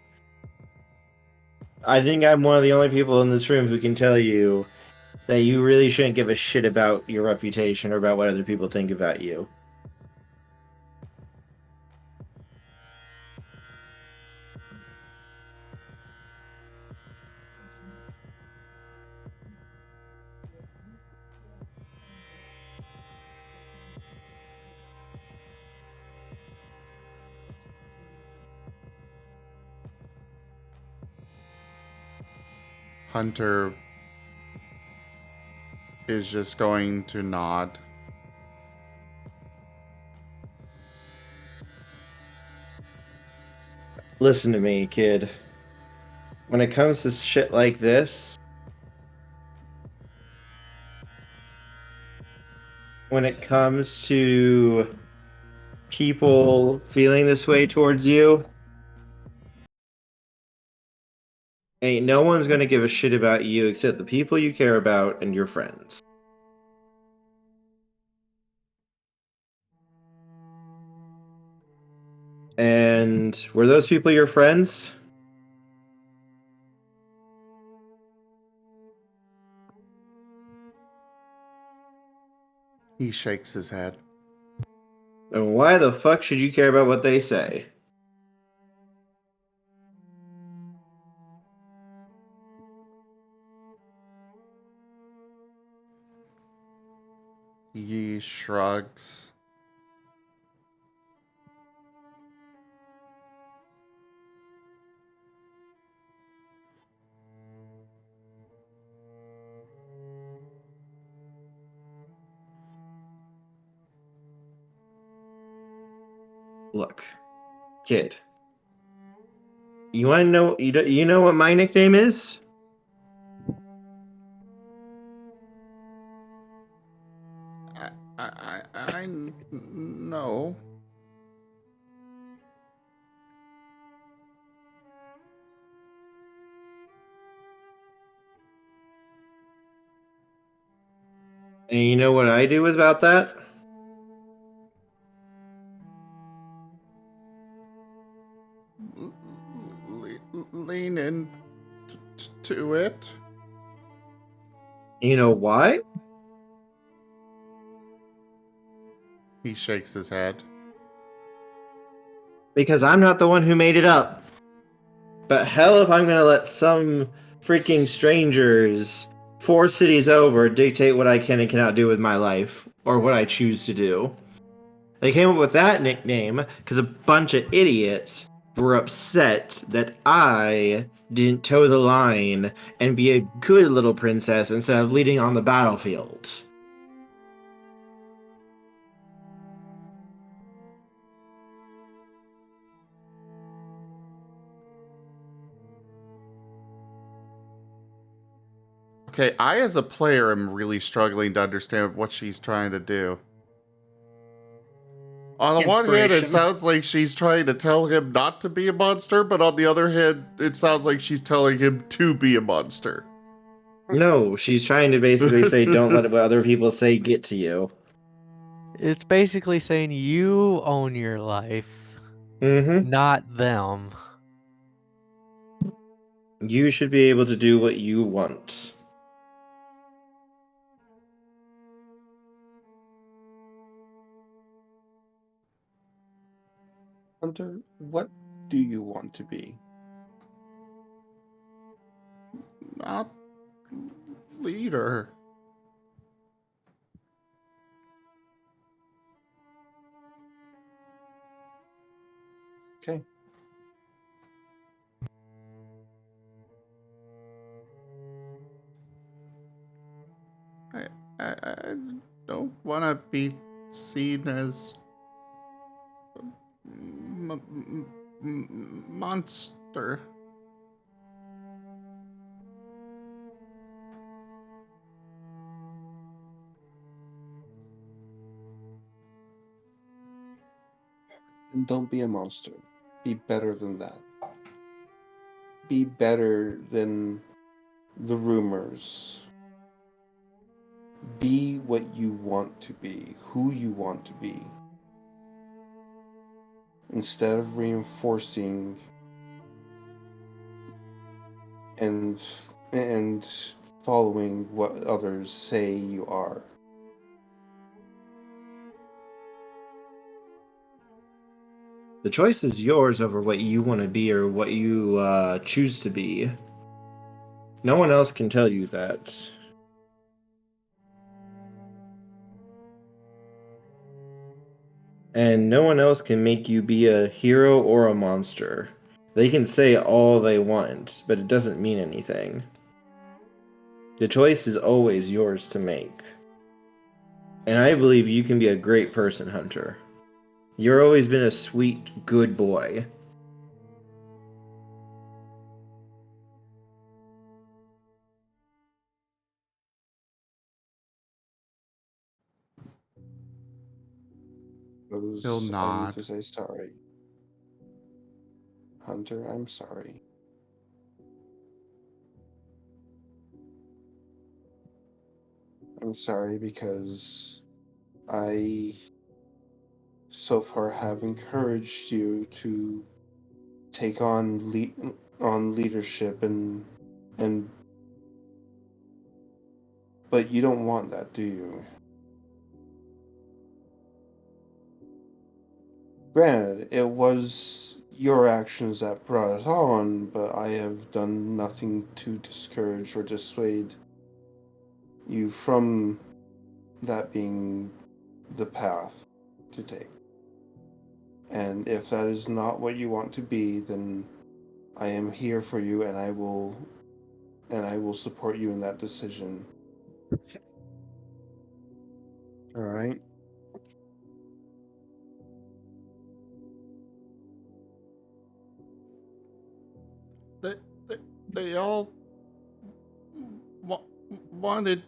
I think I'm one of the only people in this room who can tell you that you really shouldn't give a shit about your reputation or about what other people think about you. Hunter is just going to nod. Listen to me, kid. When it comes to shit like this, when it comes to people feeling this way towards you, ain't no one's gonna give a shit about you except the people you care about and your friends. And were those people your friends? He shakes his head. And why the fuck should you care about what they say? He shrugs. Look, kid. You want to know? You know what my nickname is? I know. And you know what I do about that? Lean in to it. You know why? He shakes his head. Because I'm not the one who made it up. But hell if I'm gonna let some freaking strangers 4 cities over dictate what I can and cannot do with my life, or what I choose to do. They came up with that nickname because a bunch of idiots were upset that I didn't toe the line and be a good little princess instead of leading on the battlefield. Okay, I as a player am really struggling to understand what she's trying to do. On the one hand, it Inspiration. sounds like she's trying to tell him not to be a monster, but on the other hand, it sounds like she's telling him to be a monster. No, she's trying to basically say, don't let what other people say get to you. It's basically saying you own your life, Mm-hmm. not them. You should be able to do what you want. Hunter, what do you want to be? Not leader. Okay. I don't want to be seen as monster. And don't be a monster. Be better than that. Be better than the rumors. Be what you want to be, who you want to be. Instead of reinforcing and following what others say you are. The choice is yours over what you want to be or what you choose to be. No one else can tell you that. And no one else can make you be a hero or a monster. They can say all they want, but it doesn't mean anything. The choice is always yours to make. And I believe you can be a great person, Hunter. You've always been a sweet, good boy. He'll I need nod. to say sorry. Hunter, I'm sorry. I'm sorry because I so far have encouraged you to take on leadership and but you don't want that, do you? Granted, it was your actions that brought it on, but I have done nothing to discourage or dissuade you from that being the path to take. And if that is not what you want to be, then I am here for you, and I will support you in that decision. All right. They all wanted.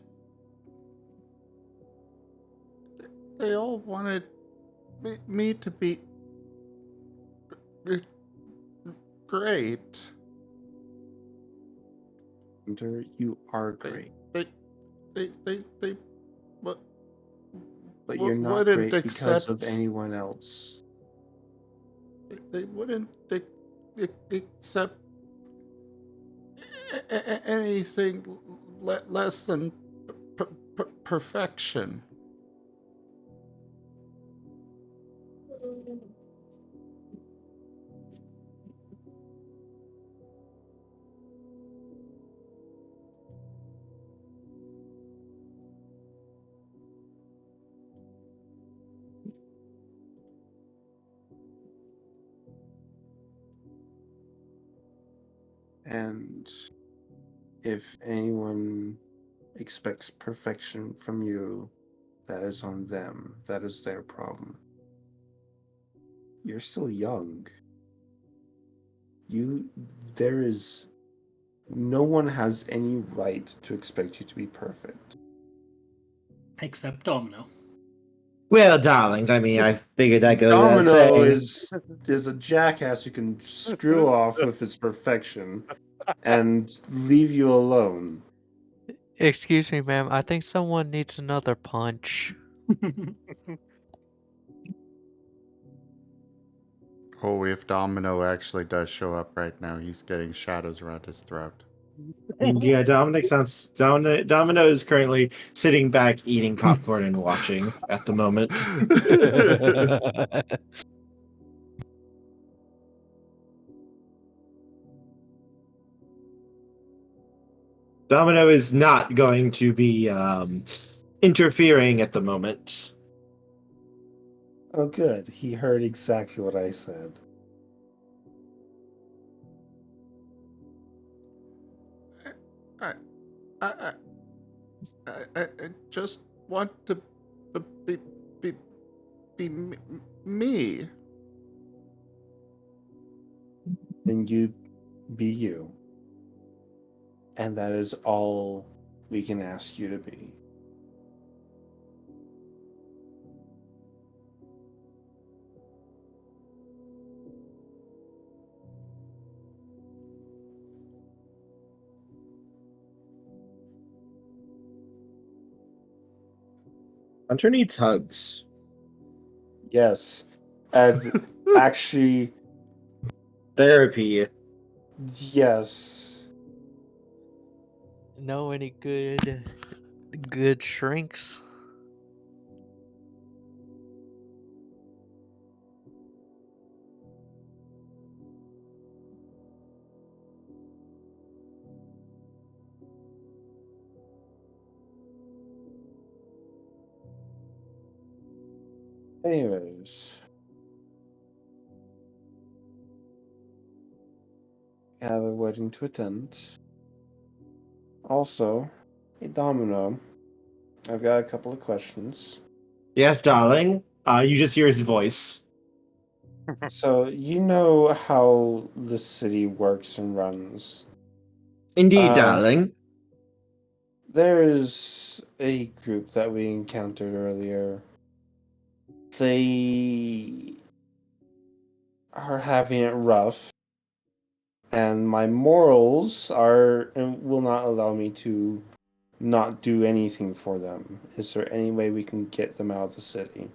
They all wanted me to be great. Hunter, you are great. They but You're not wouldn't great because accept. of anyone else. They wouldn't accept anything less than perfection. And if anyone expects perfection from you, that is on them. That is their problem. You're still young. There is no one has any right to expect you to be perfect. Except Domino. Well, darlings, I mean, I figured that goes without Domino saying. is a jackass who can screw off with his perfection and leave you alone. Excuse me, ma'am. I think someone needs another punch. Oh, if Domino actually does show up right now, he's getting shadows around his throat. Yeah, Domino is currently sitting back eating popcorn and watching at the moment. Domino is not going to be interfering at the moment. Oh, good. He heard exactly what I said. I, I, I just want to be, be, be me. Then you be you. And that is all we can ask you to be. Hunter needs hugs. Yes. And actually, Therapy. yes. Know any good shrinks? Anyways. I have a wedding to attend. Also, Hey, Domino. I've got a couple of questions. Yes, darling. You just hear his voice. So, you know how the city works and runs. Indeed, darling. There's a group that we encountered earlier. They are having it rough, and my morals will not allow me to not do anything for them. Is there any way we can get them out of the city?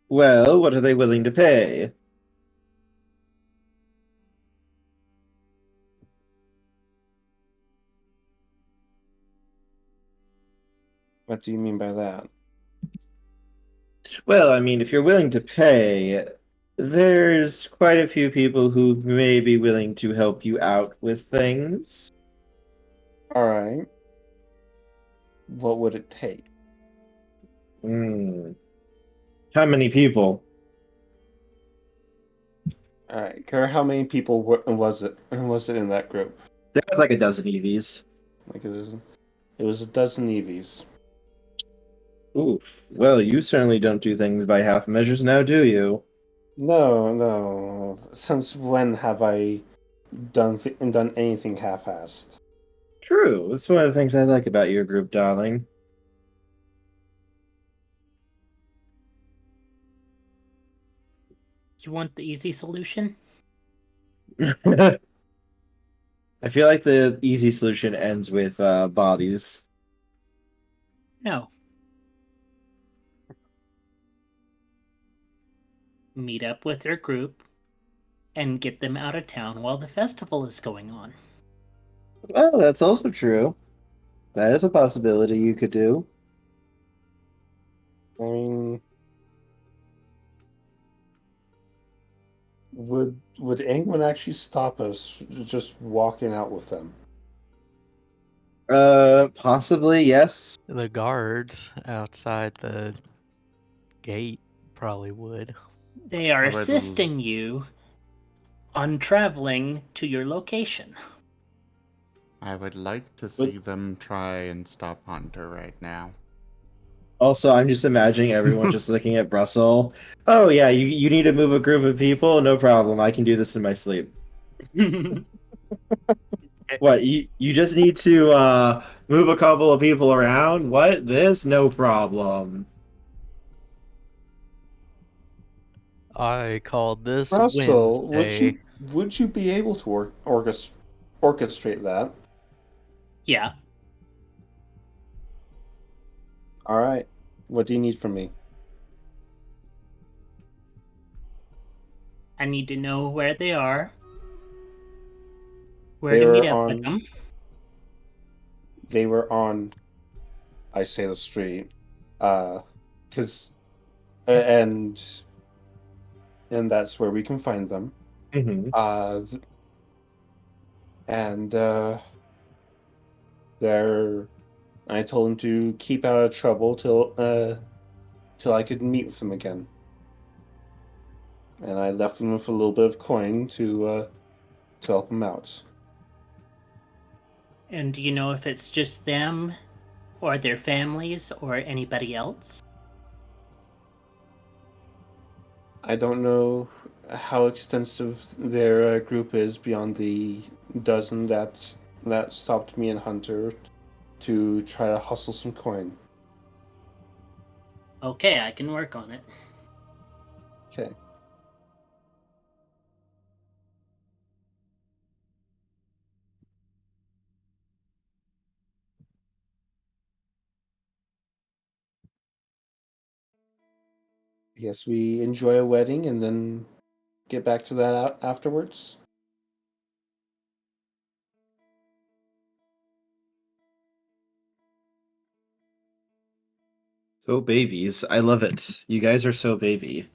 Well, what are they willing to pay? What do you mean by that? Well, I mean, if you're willing to pay, there's quite a few people who may be willing to help you out with things. Alright. What would it take? How many people? Alright, Kerr, how many people was it in that group? There was like a dozen Eevees. Like it was a dozen Eevees. Oof. Well, you certainly don't do things by half measures now, do you? No. Since when have I done anything half-assed? True. That's one of the things I like about your group, darling. You want the easy solution? I feel like the easy solution ends with bodies. No. Meet up with their group and get them out of town while the festival is going on. Well, that's also true. That is a possibility you could do. I mean, would anyone actually stop us just walking out with them? Possibly, yes. The guards outside the gate probably would. They are I would l- assisting you on traveling to your location. I would like to see them try and stop Hunter right now. Also, I'm just imagining everyone just looking at Brussel. Oh yeah, you need to move a group of people? No problem. I can do this in my sleep. What, you just need to move a couple of people around? What? This? No problem. I called this Russell, Wednesday. would you be able to orchestrate that? Yeah. All right. What do you need from me? I need to know where they are, where They to meet were up with them. They were on, I say, the street, because, and that's where we can find them. And they're. I told them to keep out of trouble till I could meet with them again. And I left them with a little bit of coin to help them out. And do you know if it's just them, or their families, or anybody else? I don't know how extensive their group is beyond the dozen that stopped me and Hunter to try to hustle some coin. Okay, I can work on it. Okay. I guess we enjoy a wedding and then get back to that afterwards. So babies. I love it. You guys are so baby.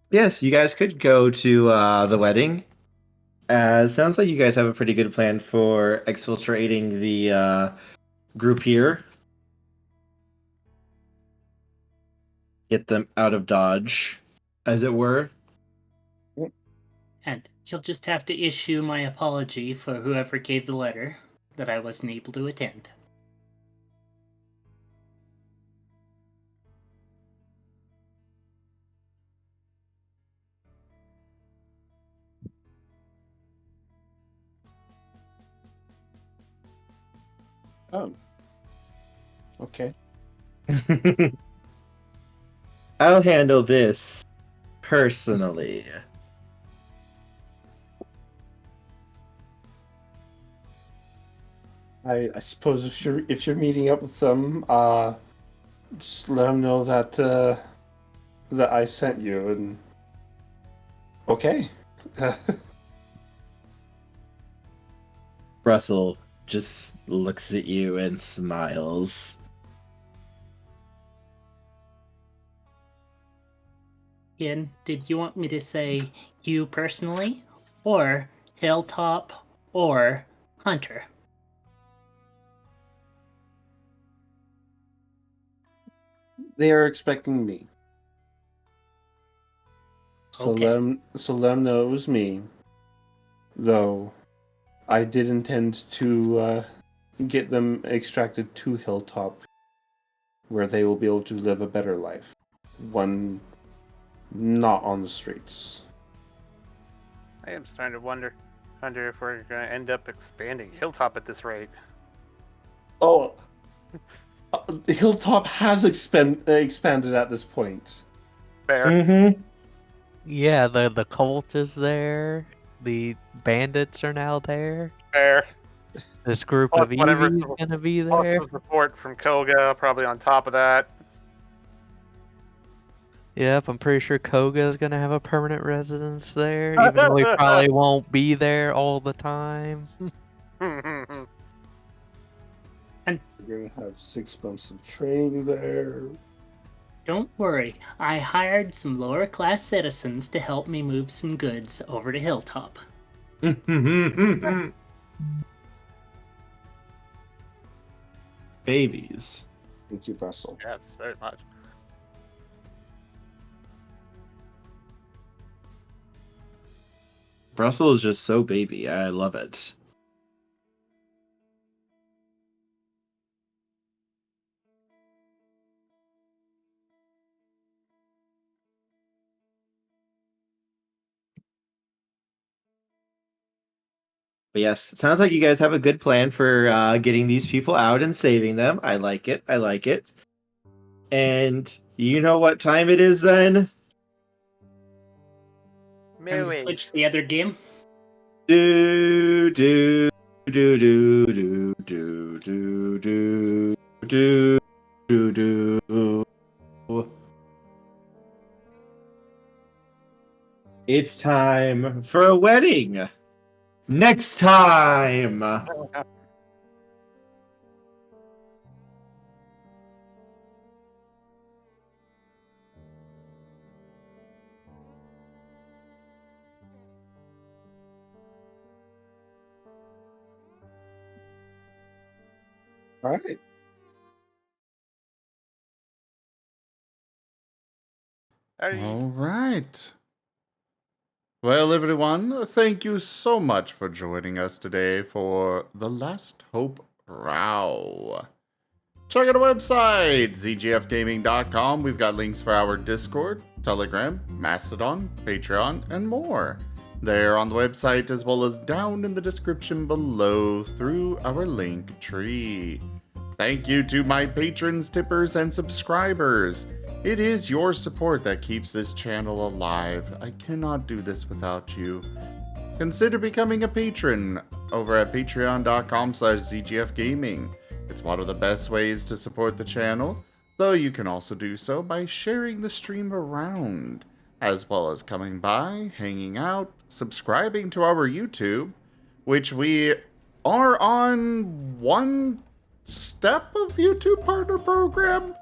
Yes, you guys could go to the wedding. Sounds like you guys have a pretty good plan for exfiltrating the group here. get them out of Dodge, as it were. And you'll just have to issue my apology for whoever gave the letter that I wasn't able to attend. Oh. Okay. I'll handle this personally. I suppose if you're meeting up with them, just let them know that that I sent you and okay. Brussel just looks at you and smiles. Ian, did you want me to say you personally, or Hilltop, or Hunter? They are expecting me. So Okay. let them know it was me. Though I did intend to get them extracted to Hilltop, where they will be able to live a better life. One not on the streets. I am starting to wonder if we're going to end up expanding Hilltop at this rate. Oh, Hilltop has expanded at this point. Fair. Mm-hmm. Yeah, the cult is there. The bandits are now there. Fair. This group Plus of whatever Eevee is gonna be Plus there. the support from Koga, probably on top of that. Yep, I'm pretty sure Koga is gonna have a permanent residence there, even though he probably won't be there all the time. We're gonna have 6 months of training there. Don't worry, I hired some lower class citizens to help me move some goods over to Hilltop. Babies. Thank you, Brussel. Yes, very much. Brussel is just so baby. I love it. But yes, it sounds like you guys have a good plan for getting these people out and saving them. I like it. I like it. And you know what time it is then? Time to switch to the other game. Do do do do do do do do do do do. It's time for a wedding. Next time. All right. All right. Well, everyone, thank you so much for joining us today for The Last Hope RAOW. Check out our website, zgfgaming.com. We've got links for our Discord, Telegram, Mastodon, Patreon, and more. They're on the website as well as down in the description below through our link tree. Thank you to my patrons, tippers, and subscribers. It is your support that keeps this channel alive. I cannot do this without you. Consider becoming a patron over at patreon.com/zgfgaming. It's one of the best ways to support the channel, though you can also do so by sharing the stream around, as well as coming by, hanging out, subscribing to our YouTube, which we are on one step of YouTube Partner Program.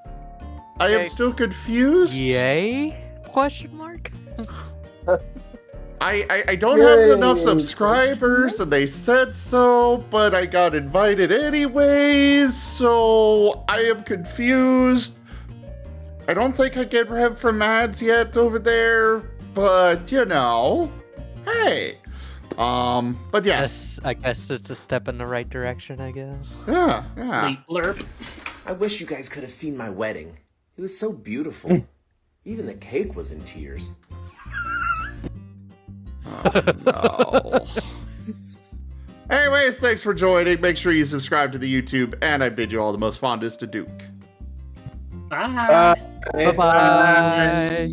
I am still confused. Yay? Question mark? I don't have enough subscribers, and they said so, but I got invited anyways, so I am confused. I don't think I get rev for Mads yet over there, but you know, hey. But yeah. Yes, I guess it's a step in the right direction, I guess. Yeah. Late blurb. I wish you guys could have seen my wedding. It was so beautiful. Even the cake was in tears. Oh, no. Anyways, thanks for joining. Make sure you subscribe to the YouTube, and I bid you all the most fondest adieu. Bye. Bye-bye.